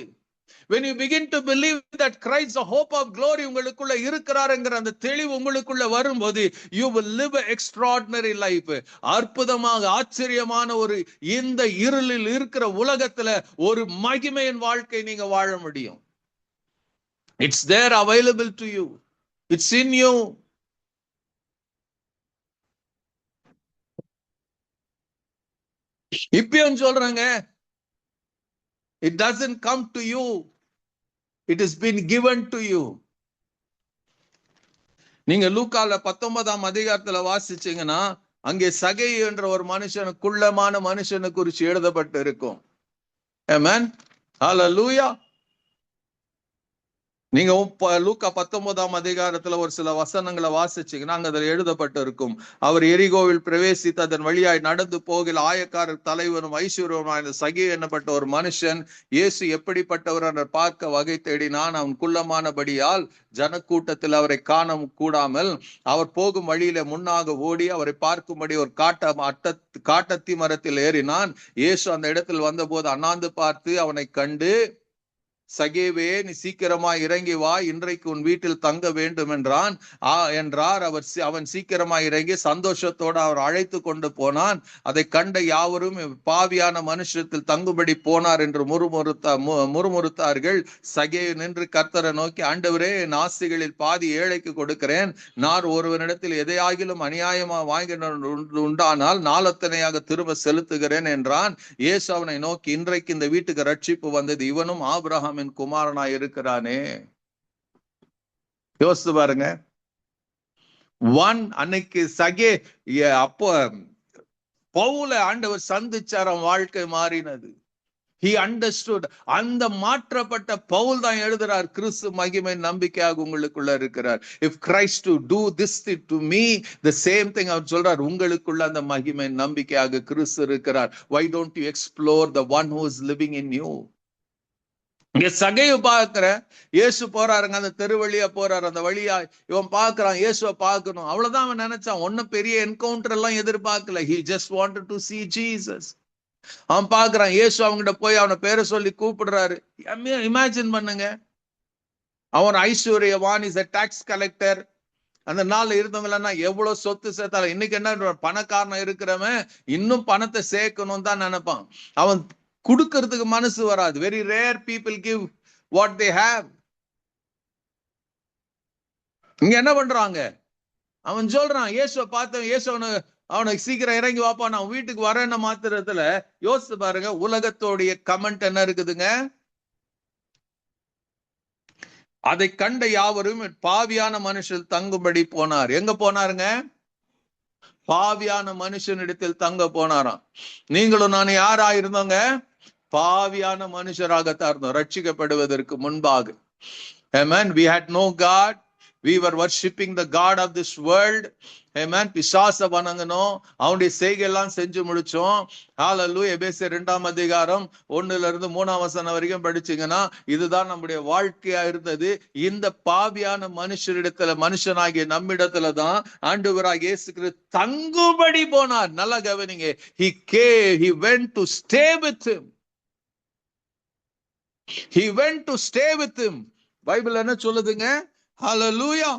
when you begin to believe that Christ the hope of glory உங்களுக்குள்ள இருக்கிறாருங்கிற அந்த தெளிவு உங்களுக்குள்ள வரும்போது, you will live an extraordinary life. அற்புதமாக ஆச்சரியமான ஒரு இந்த இருளில் இருக்கிற உலகத்துல ஒரு மகிமையின் வாழ்க்கை நீங்க வாழ முடியும். It's there available to you. It's in you. இப்பயும் சொல்றாங்க, it doesn't come to you, it has been given to you. நீங்க லூக்கால 19ஆம் அதிகாரத்துல வாசிச்சீங்கன்னா, அங்கே சகை என்ற ஒரு மனுஷனுக்குள்ளமான மனுஷனை குறித்து எழுதப்பட்டு இருக்கும். ஆமென். ஹalleluya. நீங்க லூக்கா 19ஆம் அதிகாரத்துல ஒரு சில வசனங்களை வாசிச்சீங்கன்னா அங்க அதில் எழுதப்பட்டு இருக்கும், அவர் எரிகோவில் பிரவேசித்து அதன் வழியாய் நடந்து போகில் ஆயக்காரர் தலைவனும் ஐஸ்வர்யமான சகே என்னப்பட்ட ஒரு மனுஷன் இயேசு எப்படிப்பட்டவர் என்று பார்க்க வகை தேடினான். அவன் குள்ளமானபடியால் ஜனக்கூட்டத்தில் அவரை காண கூடாமல் அவர் போகும் வழியில முன்னாக ஓடி அவரை பார்க்கும்படி ஒரு காட்டத்தி மரத்தில் ஏறினான். இயேசு அந்த இடத்தில் வந்தபோது அண்ணாந்து பார்த்து அவனை கண்டு, சகேவே, நீ சீக்கிரமாய் இறங்கி வா, இன்றைக்கு உன் வீட்டில் தங்க வேண்டும் என்றார். அவன் சீக்கிரமாய் இறங்கி சந்தோஷத்தோடு அவர் அழைத்து கொண்டு போனான். அதை கண்ட யாவரும் பாவியான மனுஷத்தில் தங்குபடி போனார் என்று முறுமுறுத்தார்கள். சகே நின்று கர்த்தரை நோக்கி, ஆண்டவரே, என் ஆஸ்திகளில் பாதி ஏழைக்கு கொடுக்கிறேன். நான் ஒருவனிடத்தில் எதையாகிலும் அநியாயமா வாங்கி உண்டானால் நாலத்தனையாக திரும்ப செலுத்துகிறேன் என்றான். இயேசு அவனை நோக்கி, இன்றைக்கு இந்த வீட்டுக்கு ரட்சிப்பு வந்தது, இவனும் ஆபிரகாம் குமாரனா இருக்கிறானே. யோசித்து பாருங்க. அன்னைக்கு சகே அப்போ பவுல ஆண்டவர் சந்திச்சார், வாழ்க்கை மாறினது. He understood. அந்த மாற்றப்பட்ட பவுல் தான் எழுதுறார், கிறிஸ்து மகிமை நம்பிக்கையாக உங்களுக்குள்ள இருக்கிறார். If Christ to do this thing to me, the same thing அவர் சொல்றார், உங்களுக்குள்ள அந்த மகிமை நம்பிக்கையாக கிறிஸ்து இருக்கிறார். Why don't you explore the one who is living in you? இங்க சகையை பார்க்கிற, இயேசு போறாருங்க, அந்த தெருவழியா போறாரு, அந்த வழியா இவன் பாக்குறான், இயேசுவை பார்க்கணும், அவ்வளவுதான் அவன் நினைச்சான். ஒன்னும் பெரிய என்கவுண்டர் எல்லாம் எதிர்பார்க்கல. He just wanted to see Jesus. அவன் பாக்குறான், இயேசு அவங்கிட்ட போய் அவனை பேரை சொல்லி கூப்பிடுறாரு. இமேஜின் பண்ணுங்க, அவன் ஐஸ்வர்யவான், இஸ் a டாக்ஸ் கலெக்டர். அந்த நாள்ல இருந்தவங்க எவ்வளவு சொத்து சேர்த்தாலும், இன்னைக்கு என்ன பணக்காரன் இருக்கிறவன் இன்னும் பணத்தை சேர்க்கணும் தான் நினைப்பான். அவன் கொடுக்கிறதுக்கு மனசு வராது. Very rare people give what they have. இங்க என்ன பண்றாங்க, அவன் சொல்றான், இயேசுவை பார்த்த, இயேசு அவனுக்கு சீக்கிரம் இறங்கி வாப்பா, நான் வீட்டுக்கு வரேன்னு மாத்திரத்துல யோசிச்சு பாருங்க, உலகத்தோடைய கமெண்ட் என்ன இருக்குதுங்க. அதை கண்ட யாவரும் பாவியான மனுஷன் தங்கும்படி போனார். எங்க போனாருங்க? பாவியான மனுஷனிடத்தில் தங்க போனாராம். நீங்களும் நான் யாரா இருந்தோங்க? பாவியான மனுஷராகத்தான் இருந்தோம் ரட்சிக்கப்படுவதற்கு முன்பாக. Amen. We had no God. we were worshipping the god of this world. Amen. பிசாச வணங்கணும், அவனுடைய செய்கையெல்லாம் செஞ்சு முடிச்சோம். ஹalleluya. எபேசியர் 2ஆம் அதிகாரம் 1-3 வரைக்கும் படிச்சீங்கன்னா இதுதான் நம்முடைய வாழ்க்கையா இருந்தது. இந்த பாவியான மனுஷனாகிய நம்மிடத்துல தான் ஆண்டவராகிய இயேசு கிறிஸ்து தங்குபடி போனார். நல்லா கவனிங்க. he went to stay with him. He went to stay with him. Bible என்ன சொல்லுதுங்க? ஹalleluya.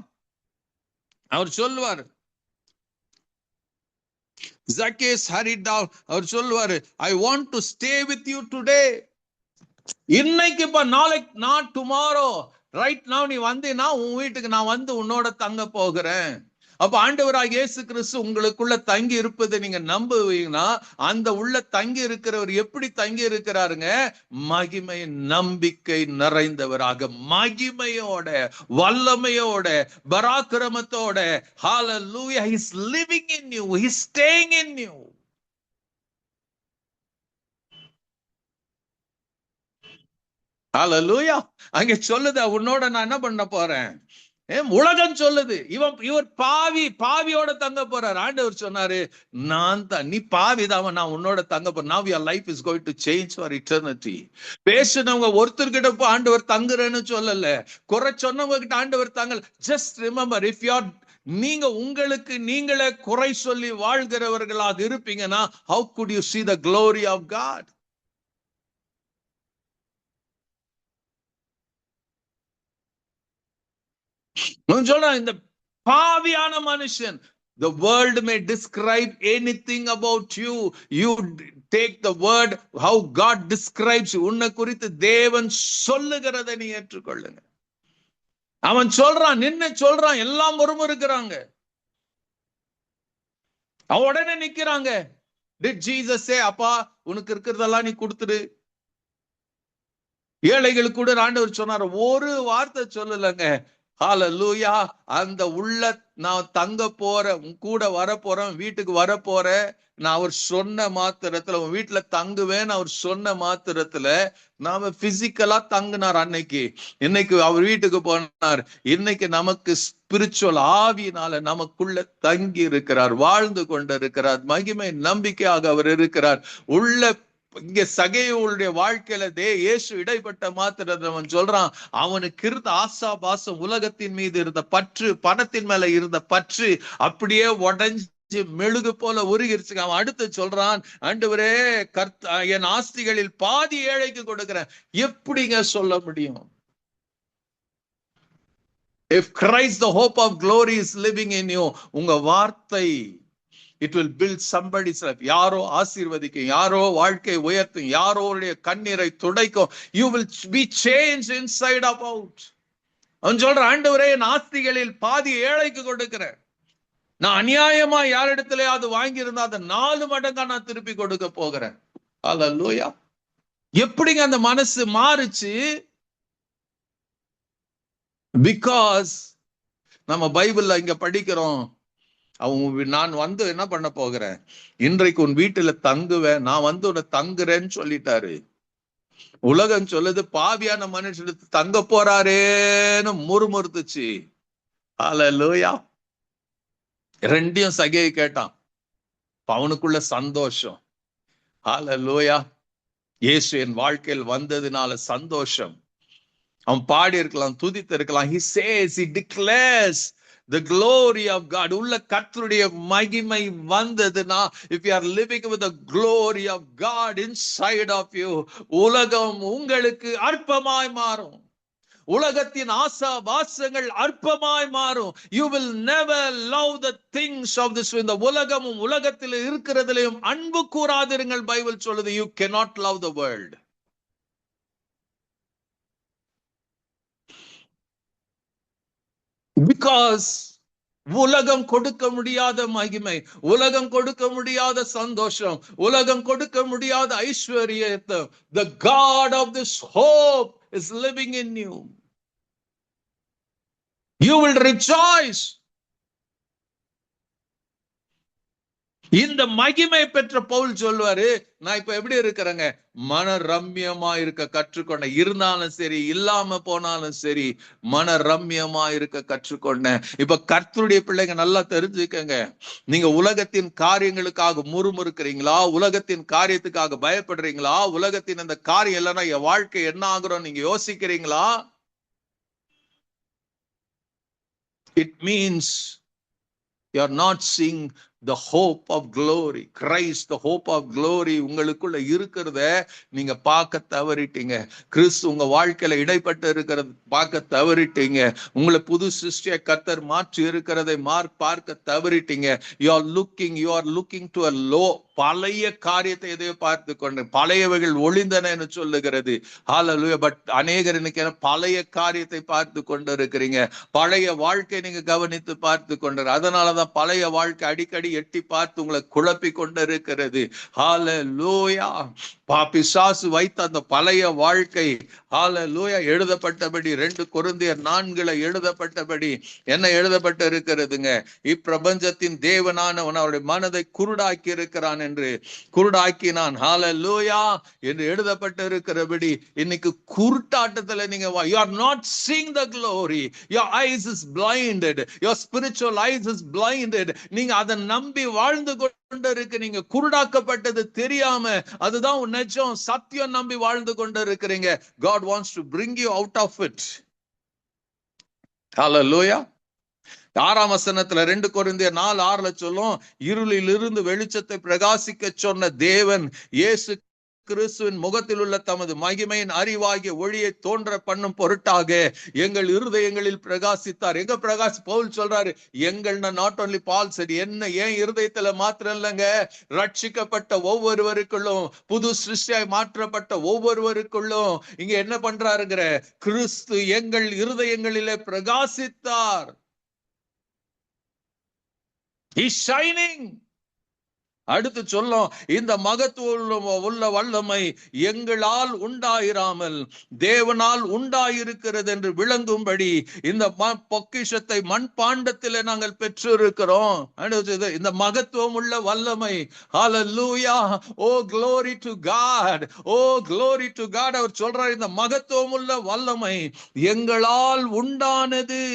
அவர் சொல்லுவார், Zacchaeus hurried down. அவர் சொல்லுவாரு, I want to stay with you today. இன்னைக்கு இப்ப, நாளைக்கு, not tomorrow. Right now நீ வந்தீனா உன் வீட்டுக்கு நான் வந்து உன்னோட தங்க போகிறேன். அப்ப ஆண்டவராகிய இயேசு கிறிஸ்து உங்களுக்குள்ள தங்கி இருப்பதை நீங்க நம்புவீங்கன்னா, அந்த உள்ள தங்கி இருக்கிறவர் எப்படி தங்கி இருக்கிறாருங்க? மகிமை நம்பிக்கை நிறைந்தவராக, மகிமையோட, வல்லமையோட, பராக்கிரமத்தோட. ஹalleluya. He is living in you. He is staying in you. ஹalleluya. அங்க சொல்லுது, உன்னோட நான் என்ன பண்ண போறேன்? உலகம் சொல்லுது இவர் பாவியோட தங்க போறார். ஆண்டவர் சொன்னாரு, நான் தான், நீ பாவிதான், நான் உன்னோட தங்க போறேன். Now your life is going to change for eternity. பேசுனவங்க ஒருத்தர்கிட்ட போ ஆண்டவர் தங்குறேன்னு சொல்லல, குறை சொன்னவங்க கிட்ட ஆண்டவர் தங்கல. Just remember, if you are, நீங்க உங்களுக்கு நீங்களே குறை சொல்லி வாழ்கிறவர்களாக இருப்பீங்கன்னா, how could you see the glory of God? இந்த பாவியான மனுஷன், the world may describe anything about you, you take the word how God describes you. உன்னை குறித்து தேவன் சொல்லுகிறதை நீ ஏற்றுக்கொள்ளுங்க. அவன் சொல்றான், நின்னு சொல்றான், எல்லாம் முறுமுறுக்கிறாங்க, அவன் உடனே நிக்கிறாங்க. Did Jesus say, அப்பா உனக்கு இருக்கிறதெல்லாம் நீ கொடுத்துடு, ஏழைகளுக்கு கூட ஆண்டவர் சொன்னார்? ஒரு வார்த்தை சொல்லலங்க. ஹalleluya. அந்த உள்ள நான் தங்க போறேன், கூட வர போறேன், வீட்டுக்கு வர போறேன், நான் அவர் சொன்ன மாத்திரத்துல உன் வீட்டுல தங்குவேன், அவர் சொன்ன மாத்திரத்துல நாம பிசிக்கலா தங்குனார் அன்னைக்கு. இன்னைக்கு அவர் வீட்டுக்கு போனார். இன்னைக்கு நமக்கு ஸ்பிரிச்சுவல் ஆவியினால நமக்குள்ள தங்கி இருக்கிறார், வாழ்ந்து கொண்டு இருக்கிறார், மகிமை நம்பிக்கையாக அவர் இருக்கிறார். உள்ள இங்க சகேயுடைய வாழ்க்கையில இயேசு இடைப்பட்ட மாத்திரத்தை அவன் சொல்றான், அவனுக்கு இருந்த ஆசா பாசம், உலகத்தின் மீது இருந்த பற்று, பணத்தின் மேல இருந்த பற்று அப்படியே உடைஞ்சு மெழுகு போல உருகிருச்சு. அவன் அடுத்து சொல்றான், ஆண்டவரே, என் ஆஸ்திகளில் பாதி ஏழைக்கு கொடுக்கிறேன். எப்படிங்க சொல்ல முடியும்? If Christ, the hope of glory, is living in you, உங்க வார்த்தை, it will build somebody's life. யாரோ ஆசீர்வதிக்கும், யாரோ வாழ்க்கை உயர்த்தும், யாரோடைய கண்ணீரை துடைக்கும். You will be changed inside of out. அவன் சொல்ற, ஆண்டவரே, என் ஆஸ்திகளில் பாதி ஏழைக்கு கொடுக்கிறேன். நான் அநியாயமா யாரிடத்திலேயாவது வாங்கியிருந்தா அதை 4 மடங்கா நான் திருப்பி கொடுக்க போகிறேன். ஹalleluya. எப்படிங்க அந்த மனசு மாறுச்சு? பிகாஸ் நம்ம பைபிள்ல இங்க படிக்கிறோம், நான் வந்து என்ன பண்ண போகிறேன், இன்றைக்கு உன் வீட்டுல தங்குவேன், நான் வந்து உன்னை தங்குறேன்னு சொல்லிட்டாரு. உலகம் சொல்லுது, பாவியான மனுஷனுக்கு தங்க போறாரேன்னு முறுமுறுத்துச்சு. ஹalleluya. ரெண்டையும் சகே கேட்டான், அவனுக்குள்ள சந்தோஷம். ஹalleluya. இயேசு என் வாழ்க்கையில் வந்ததுனால சந்தோஷம். அவன் பாடி இருக்கலாம், துதித்து இருக்கலாம். He says, he declares the glory of God. உள்ள கர்த்தருடைய மகிமை வந்ததுனா, if you are living with the glory of God inside of you, உலகம் உங்களுக்கு அற்பமாய் மாறும். உலகத்தின் ஆசா வாசங்கள் அற்பமாய் மாறும். You will never love the things of this world. இந்த உலகமும் உலகத்தில் இருக்கிறதிலையும் அன்பு கூறாதிருங்கள். பைபிள் சொல்லுது, you cannot love the world. Because உலகம் கொடுக்க முடியாத மகிமை, உலகம் கொடுக்க முடியாத சந்தோஷம், உலகம் கொடுக்க முடியாத ஐஸ்வர்யத்தை, the God of this hope is living in you. You will rejoice. இந்த மகிமை பெற்ற பவுல் சொல்வாரு, நான் இப்ப எப்படி இருக்கிறேங்க, மன ரம்யமா இருக்க கற்றுக்கொண்டேன். இருந்தாலும் சரி, இல்லாம போனாலும் சரி, மன ரம்யமா இருக்க கற்றுக்கொண்டேன். இப்ப கர்த்தருடைய பிள்ளைங்க நல்லா தெரிஞ்சுக்கங்க, நீங்க உலகத்தின் காரியங்களுக்காக முறுமுறுக்கிறீங்களா, உலகத்தின் காரியத்துக்காக பயப்படுறீங்களா, உலகத்தின் அந்த காரியம் இல்லைன்னா என் வாழ்க்கை என்ன ஆகுறோம் நீங்க யோசிக்கிறீங்களா? It means you are not seeing the hope of glory. Christ, the hope of glory உங்களுக்குள்ள இருக்கிறத நீங்க பார்க்க தவறிட்டீங்க. கிறிஸ்து உங்க வாழ்க்கையில இடைப்பட்டு இருக்கிறது பார்க்க தவறிட்டீங்க. உங்களை புது சிருஷ்டியை கர்த்தர் மாற்றி இருக்கிறதை பார்க்க தவறிட்டீங்க. you are looking to a low, பழைய காரியத்தை எதையோ பார்த்து கொண்டு, பழையவைகள் ஒளிந்தன என்று சொல்லுகிறது. ஹல்லேலூயா. பட் அநேகர் இன்னைக்கு பழைய காரியத்தை பார்த்து கொண்டு இருக்கிறீங்க. பழைய வாழ்க்கை நீங்க கவனித்து பார்த்து கொண்டு, அதனாலதான் பழைய வாழ்க்கை அடிக்கடி எட்டி பார்த்து உங்களை குழப்பி கொண்டு இருக்கிறது. ஹல்லேலூயா. பிசாசு வைத்த அந்த பழைய வாழ்க்கை, ஹல்லேலூயா, எழுதப்பட்டபடி 2 கொரிந்தியர் 4 எழுதப்பட்டபடி என்ன எழுதப்பட்டு இருக்கிறதுங்க, இப்பிரபஞ்சத்தின் தேவனானவன் அவருடைய மனதை குருடாக்கி இருக்கிறான் என்று, குருடாக்கினான், ஹல்லேலூயா என்று எழுதப்பட்டு இருக்கிறபடி இன்னைக்கு குருட்டாட்டத்துல நீங்க you are not seeing the glory, your eyes is blinded, your spiritual eyes is blinded. நீங்க அதை நம்பி வாழ்ந்து கொண்டு இருக்கு, நீங்க குருடாக்கப்பட்டது தெரியாம, அதுதான் நிஜம் சத்தியம் நம்பி வாழ்ந்து கொண்டு இருக்கிறீங்க. God wants to bring you out of it. Hallelujah. 6ஆம் வசனத்துல 2 கொரிந்தியர் 4:6 சொல்லும், இருளில் இருந்து வெளிச்சத்தை பிரகாசிக்க சொன்ன தேவன் இயேசு கிறிஸ்துவின் முகத்தில் உள்ள தமது மகிமையின் அறிவாகிய ஒளியை தோன்ற பண்ணும் பொருட்டாக எங்கள் இருதயங்களில் பிரகாசித்தார். எங்க பவுல் சொல்றாரு, எங்கள்னா நாட் ஒன்லி பால் சரி, என்ன ஏன் இருதயத்துல மாத்திரம் இல்லைங்க, ரட்சிக்கப்பட்ட ஒவ்வொருவருக்குள்ளும், புது சிருஷ்டியாய் மாற்றப்பட்ட ஒவ்வொருவருக்குள்ளும் இங்க என்ன பண்றாருங்கிற, கிறிஸ்து எங்கள் இருதயங்களிலே பிரகாசித்தார். He's shining. அடுத்து சொல்லும், இந்த மகத்துவம் உள்ள வல்லமை எங்களால் உண்டாயிராமல் தேவனால் உண்டாயிருக்கிறது என்று விளங்கும்படி இந்த பொக்கிஷத்தை மண்பாண்டத்திலே நாங்கள் பெற்றிருக்கிறோம். இந்த மகத்துவம் உள்ள வல்லமை, ஹல்லேலூயா, ஓ glory to God, O glory to God. அவர் சொல்றார், இந்த மகத்துவம் உள்ள வல்லமை எங்களால் உண்டானது,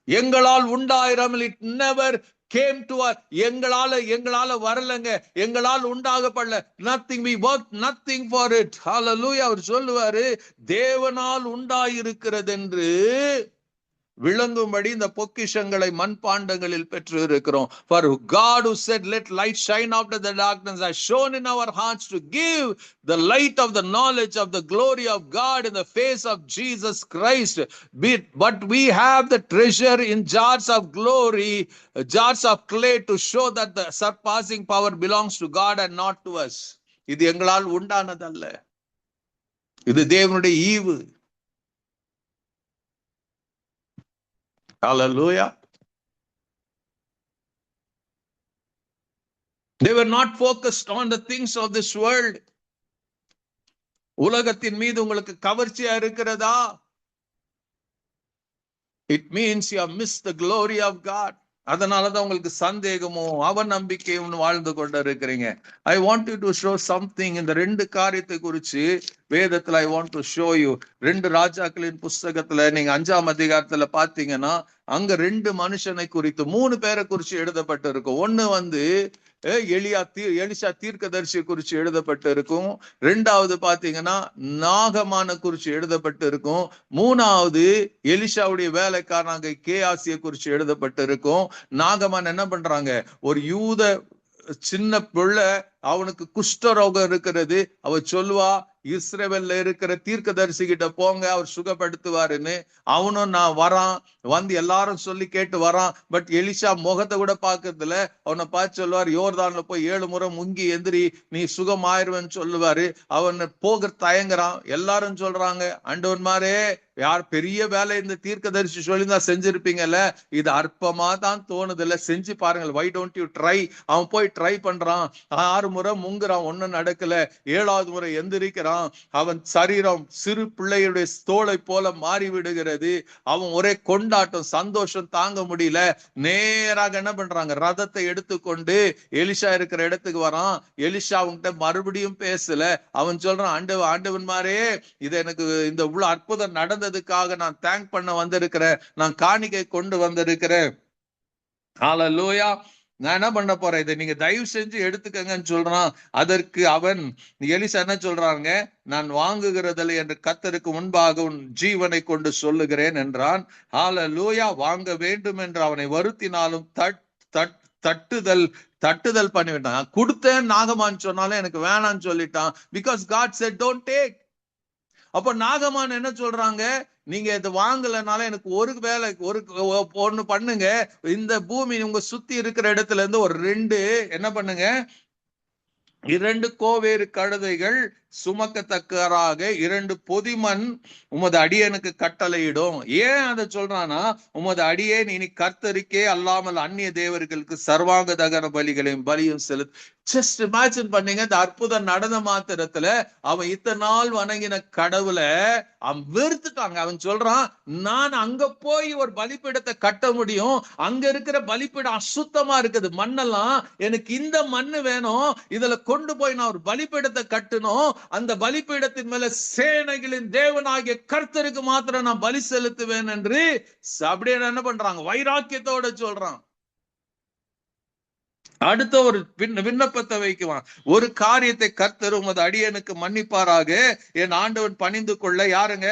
எங்களால் உண்டாயிராமல், it never came to us. எங்களால வரலங்க, எங்களால் உண்டாகப்படல. nothing, we worked nothing for it. hallelujah. அவர் சொல்லுவாரு, தேவனால் உண்டாயிருக்கிறது என்று விளங்கும்படி இந்த பொக்கிஷங்களை மண்பாண்டங்களில் பெற்று இருக்கிறோம். For God who said let light shine out of the darkness has shone in our hearts to give the light of the knowledge of the glory of God in the face of Jesus Christ. But we have the treasure in jars of glory, jars of clay, to show that the surpassing power belongs to God and not to us. இது எங்களால் உண்டானதல்ல, இது தேவனுடைய ஈவு. Hallelujah. They were not focused on the things of this world. உலகத்தின் மீது உங்களுக்கு கவர்ச்சியா இருக்கிறதா? It means you have missed the glory of God. அதனாலதான் உங்களுக்கு சந்தேகமும் அவநம்பிக்கையும் வாழ்ந்து கொண்டு இருக்கிறீங்க. I want you to show something. இந்த 2 காரியத்தை குறிச்சு வேதத்துல I want to show you. 2 ராஜாக்களின் புஸ்தகத்துல நீங்க 5ஆம் அதிகாரத்துல பாத்தீங்கன்னா அங்க 2 மனுஷனை குறித்து 3 பேரை குறிச்சு எழுதப்பட்டு இருக்கும். ஒண்ணு எலிஷா தீர்க்கதரிசி குறிச்சு எழுதப்பட்டு இருக்கும். 2வது பாத்தீங்கன்னா நாகமான குறிச்சு எழுதப்பட்டு இருக்கும். 3வது எலிஷாவுடைய வேலைக்காரனாக கேயாசியை குறிச்சு எழுதப்பட்டு இருக்கும். நாகமான் என்ன பண்றாங்க, ஒரு யூத சின்ன பிள்ளை, அவனுக்கு குஷ்டரோகம் இருக்கிறது. அவ சொல்லுவா, இஸ்ரவேல்ல இருக்கிற தீர்க்கதரிசி கிட்ட போங்க, அவர் சுகப்படுத்துவாருன்னு. அவனும் நான் வரான், வந்து எல்லாரும் சொல்லி கேட்டு வரான். பட் எலிஷா முகத்தை கூட பாக்குறதுல, அவனை பார்த்து சொல்லுவார், யோர்தான்ல போய் 7 முறை முங்கி எந்திரி, நீ சுகம் ஆயிருவேன்னு சொல்லுவாரு. அவன் போக தயங்குறான். எல்லாரும் சொல்றாங்க, ஆண்டவன்மாரே யார் பெரிய வேலை இந்த தீர்க்கதரிசி சொல்லிதான் செஞ்சிருப்பீங்கல்ல, இது அற்பமா தான் தோணுது இல்ல, செஞ்சு பாருங்கள். Why don't you try? அவன் போய் ட்ரை பண்றான், 6 முறை முங்குறான், ஒன்னும் நடக்கல. 7வது முறை எந்திரிக்கிறான், அவன் சரீரம் சிறு பிள்ளையுடைய தோலை போல மாறி விடுகிறது. அவன் ஒரே கொண்டாட்டம், சந்தோஷம் தாங்க முடியல. நேராக என்ன பண்றாங்க, ரதத்தை எடுத்துக்கொண்டு எலிஷா இருக்கிற இடத்துக்கு வரான். எலிஷா அவன்கிட்ட மறுபடியும் பேசல. அவன் சொல்றான், ஆண்டவன்மாரே, இது எனக்கு இந்த உள்ள அற்புதம் நடந்ததுக்காக நான் தேங்க் பண்ண வந்திருக்கிறேன், நான் காணிக்கை கொண்டு வந்திருக்கிறேன். ஹல்லேலூயா. நான் என்ன பண்ண போறேன், இதை நீங்க தயவு செஞ்சு எடுத்துக்கங்கன்னு சொல்றான். அதற்கு அவன், எலிசா என்ன சொல்றாங்க, நான் வாங்குகிறதில்லை என்று கர்த்தருக்கு முன்பாக உன் ஜீவனை கொண்டு சொல்லுகிறேன் என்றான். ஹல்லேலூயா. வாங்க வேண்டும் என்று அவனை வருத்தினாலும் தட்டுதல் பண்ணிவிட்டான். கொடுத்தேன் நாகமான் சொன்னாலும் எனக்கு வேணான்னு சொல்லிட்டான். Because god said don't take. அப்ப நாகமான் என்ன சொல்றாங்க, நீங்க இது வாங்கலனால எனக்கு ஒரு வேலை ஒண்ணு பண்ணுங்க, இந்த பூமி உங்க சுத்தி இருக்கிற இடத்துல இருந்து ஒரு 2 என்ன பண்ணுங்க, 2 கோவேறு கழுதைகள் சுமக்கத்தக்கராக 2 பொதிமண் உமது அடியனுக்கு கட்டளையிடும். ஏன் அதை சொல்றானா, உமது அடியேன் இனி கர்த்தருக்கே அல்லாமல் அந்நிய தேவர்களுக்கு சர்வாங்க தகன பலியும் செலுத்து. ஜஸ்ட் இமேஜின் பண்ணீங்க, இந்த அற்புதம் நடந்த மாத்திரத்துல அவன் இத்தனை நாள் வணங்கின கடவுளை அவன் வெறுத்துட்டாங்க. அவன் சொல்றான், நான் அங்க போய் ஒரு பலிப்பீடத்தை கட்ட முடியும், அங்க இருக்கிற பலிப்பீடம் அசுத்தமா இருக்குது, மண்ணெல்லாம் எனக்கு இந்த மண்ணு வேணும், இதுல கொண்டு போய் நான் ஒரு பலிப்பீடத்தை கட்டணும், அந்த பலிப்பீடத்தின் மேல சேனைகளின் தேவனாகிய கர்த்தருக்கு மாத்திரம் நான் பலி செலுத்துவேன் என்று அப்படியே என்ன பண்றாங்க, வைராக்கியத்தோட சொல்றான். அடுத்த ஒரு விண்ணப்பத்தை வைக்குவான், ஒரு காரியத்தை கர்த்தர் உமது அடியனுக்கு மன்னிப்பாராக, என் ஆண்டவன் பணிந்து கொள்ள. யாருங்க,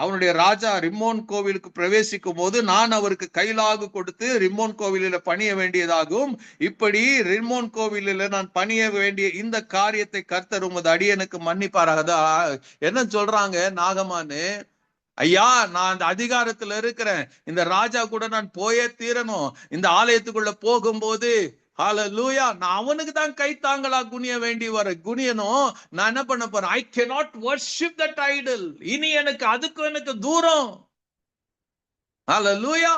அவனுடைய ராஜா ரிம்மோன் கோவிலுக்கு பிரவேசிக்கும் போது நான் அவருக்கு கைலாகு கொடுத்து ரிம்மோன் கோவிலில பணிய வேண்டியதாகும். இப்படி ரிம்மோன் கோவிலில நான் பணிய வேண்டிய இந்த காரியத்தை கர்த்தர் உமது அடியனுக்கு மன்னிப்பாராக. என்ன சொல்றாங்க நாகமானு, ஐயா நான் அந்த அதிகாரத்துல இருக்கிறேன், இந்த ராஜா கூட நான் போயே தீரணும். இந்த ஆலயத்துக்குள்ள போகும்போது ஹல்லேலூயா, நான் அவனுக்கு தான் கை தாங்களா குனிய வேண்டி வர குனியனும். நான் என்ன பண்ண போறேன், I cannot worship that idol. இனி எனக்கு அதுக்கு தூரம். ஹல்லேலூயா.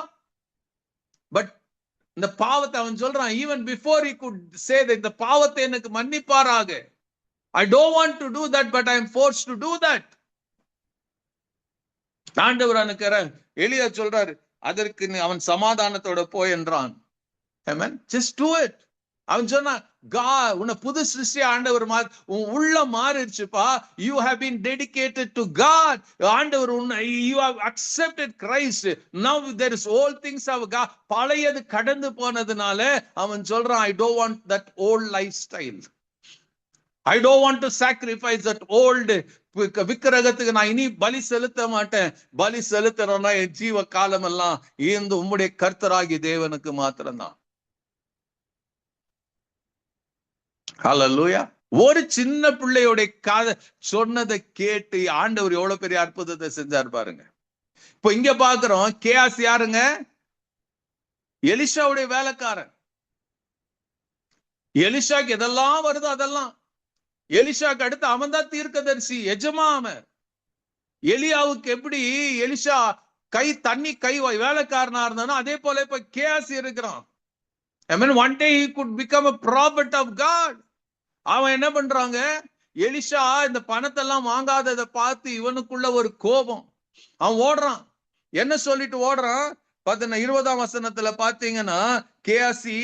பட் இந்த பாவத்தை அவன் சொல்றான், even before he could say that, இந்த பாவத்தை எனக்கு மன்னிப்பாராக. I don't want to do that, but I am forced to do that. ஆண்டவர் அனுக்கிறேன். எலியா சொல்றாரு, அதற்கு அவன் சமாதானத்தோட போய் என்றான். Amen. Just do it. அவன் சொன்னா, God உன்னை புது சிருஷ்டி ஆண்டவர் உள்ள மாறிடுச்சுப்பா. You have been dedicated to God. ஆண்டவர் you have accepted Christ. Now there is all things of God. பழையது கடந்து போனதுனால அவன் சொல்றான், I don't want that old lifestyle. I don't want to sacrifice that old விக்கிரகத்துக்கு நான் இனி பலி செலுத்த மாட்டேன். பலி செலுத்துறோம்னா என் ஜீவ காலம் எல்லாம் இந்த உம்முடைய கர்த்தராகி தேவனுக்கு மாத்திரம்தான். ஹல்லேலூயா. ஒரு சின்ன பிள்ளையோடைய கதை சொன்னதை கேட்டு ஆண்டவர் எவ்வளவு பெரிய அற்புதத்தை செஞ்சார் பாருங்க. இப்ப இங்க பாக்குறோம், கேயாஸ் யாருங்க, எலிஷாவுடைய வேலைக்காரன். எலிஷாக்கு எதெல்லாம் வருதோ அதெல்லாம், எலிஷாக்கு அடுத்து அவன் தான் தீர்க்கதரிசி, எஜமாமன். எலியாவுக்கு எப்படி எலிஷா கை வேலைக்காரனா இருந்தானோ அதே போல இப்ப கேயாஸ் இருக்கிறான். I mean, one day he could become a prophet of God. அவன் என்ன பண்றாங்க, எலிஷா இந்த பணத்தை எல்லாம் வாங்காததை பார்த்து இவனுக்குள்ள ஒரு கோபம், அவன் ஓடுறான். என்ன சொல்லிட்டு ஓடுறான், 20ஆம் வசனத்துல பாத்தீங்கன்னா, கேயாசி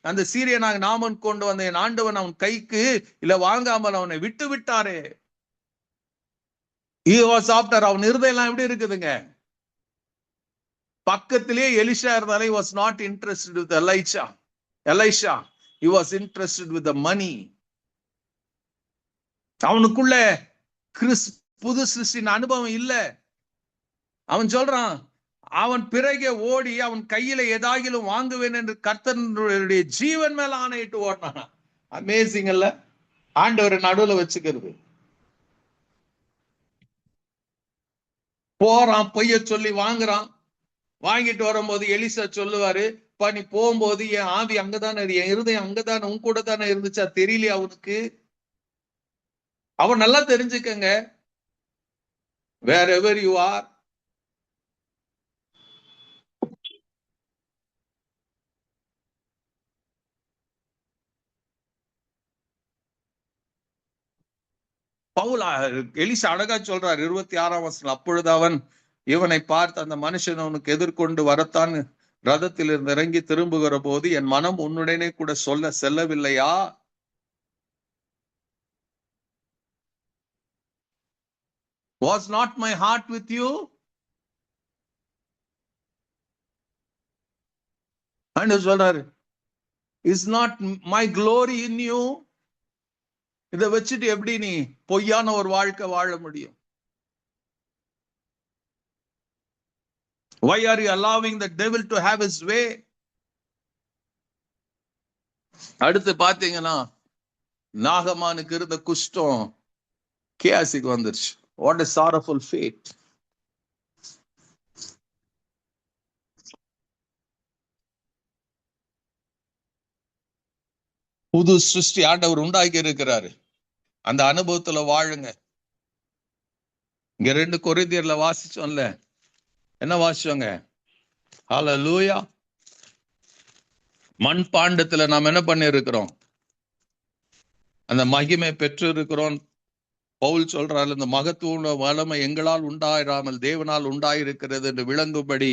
அந்த சீரியனாக நாமன் கொண்டு வந்த என் ஆண்டவன் அவன் கைக்கு இல்ல வாங்காமல் அவனை விட்டு விட்டாரே. அவன் இருதயம் எப்படி இருக்குதுங்க, பக்கத்திலேயே எலிஷா இருந்தாலே was not interested with Elisha. He was interested with the money. அவனுக்குள்ள புது சிருஷ்டின் அனுபவம் இல்ல. அவன் சொல்றான், அவன் பிறகே ஓடி அவன் கையில ஏதாகிலும் வாங்குவேன் என்று கர்த்தருடைய ஜீவன் மேல ஆணையிட்டு ஓடினான். அமேசிங் இல்ல, ஆண்டவரை நடுவுல வச்சுக்கிறது. போறான், பொய்ய சொல்லி வாங்குறான். வாங்கிட்டு வரும்போது எலிசா சொல்லுவாரு, நீ போகும்போது என் ஆவி அங்கதானே, என் இருதயம் அங்கதானே, உன் கூட தானே இருந்துச்சா, தெரியலையா அவனுக்கு? அவன் நல்லா தெரிஞ்சுக்கங்க, wherever you are, Paul Elisha அழகா சொல்றார் 26ஆம் வசனம், அப்பொழுது அவன் இவனை பார்த்து, அந்த மனுஷன் அவனுக்கு எதிர்கொண்டு வரத்தான் ரதத்தில் இருந்து இறங்கி திரும்புகிற போது என் மனம் உன்னுடனே கூட சொல்ல செல்லவில்லையா? Was not my heart with you? And சொல்றாரு, is not my glory in you? இதை வச்சுட்டு எப்படி நீ பொய்யான ஒரு வாழ்க்கை வாழ முடியும்? Why are you allowing the devil to have his way? அடுத்து பாத்தீங்கன்னா நாகமானுக்கு இருந்த குஷ்டம் கேயாசிக்கு வந்துருச்சு. What a sorrowful fate. புது சிருஷ்டி ஆண்டவர் உண்டாக்கி இருக்கிறாரு. அந்த அனுபவத்துல வாழுங்க. இங்க 2 கொரிந்தியர்ல வாசிச்சோம்ல, என்ன வாசிச்சோங்க? ஹல்லேலூயா. மண் பாண்டத்துல நாம் என்ன பண்ணி இருக்கிறோம்? அந்த மகிமை பெற்று இருக்கிறோம். பவுல் சொல்றாரு, இந்த மகத்துவ வல்லமை எங்களால் உண்டாயிராமல் தேவனால் உண்டாயிருக்கிறது என்று விளங்கும்படி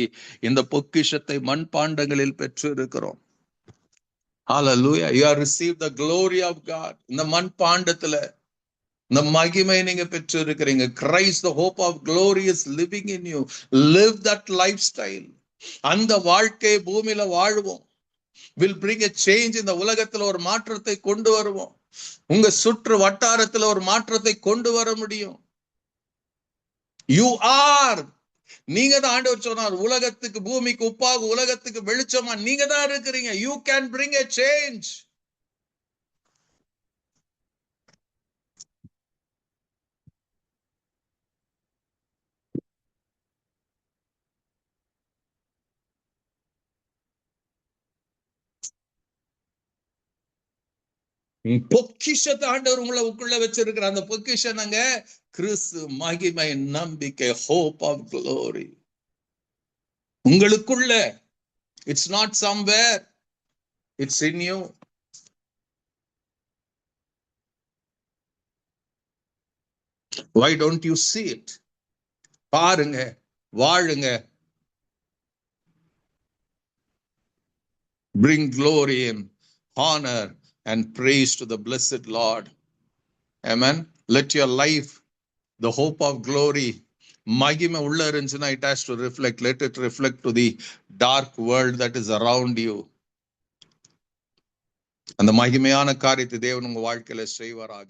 இந்த பொக்கிஷத்தை மண் பாண்டங்களில் பெற்று இருக்கிறோம். Hallelujah. You have received the glory of God. இந்த மண் பாண்டத்துல இந்த மகிமை நீங்க பெற்று இருக்கிறீங்க. Christ, the hope of glory, is living in you. Live that lifestyle. அந்த வாழ்க்கை பூமியில வாழ்வோம். Will bring a change. இந்த உலகத்துல ஒரு மாற்றத்தை கொண்டு வருவோம். உங்க சுற்று வட்டாரத்துல ஒரு மாற்றத்தை கொண்டு வர முடியும். You are. நீங்க தான் ஆண்டவர் சொன்னார், உலகத்துக்கு பூமிக்கு உப்பாக உலகத்துக்கு வெளிச்சமா நீங்க தான் இருக்கிறீங்க. You can bring a change. பொக்கிஷத்தை ஆண்டவர் உங்களுக்குள்ள வச்சிருக்கிற அந்த பொக்கிஷம் அங்க கிறிஸ்து மகிமை நம்பிக்கை, hope of glory உங்களுக்குள்ள. It's not somewhere, it's in you. Why don't you see it? பாருங்க, வாழுங்க. Bring glory and honor and praise to the blessed Lord. Amen. Let your life, the hope of glory, மகிமை உள்ள இருந்துச்சுன்னா it has to reflect. Let it reflect to the dark world that is around you. அந்த மகிமையான காரியத்தை தேவன் உங்க வாழ்க்கையில செய்வாராக.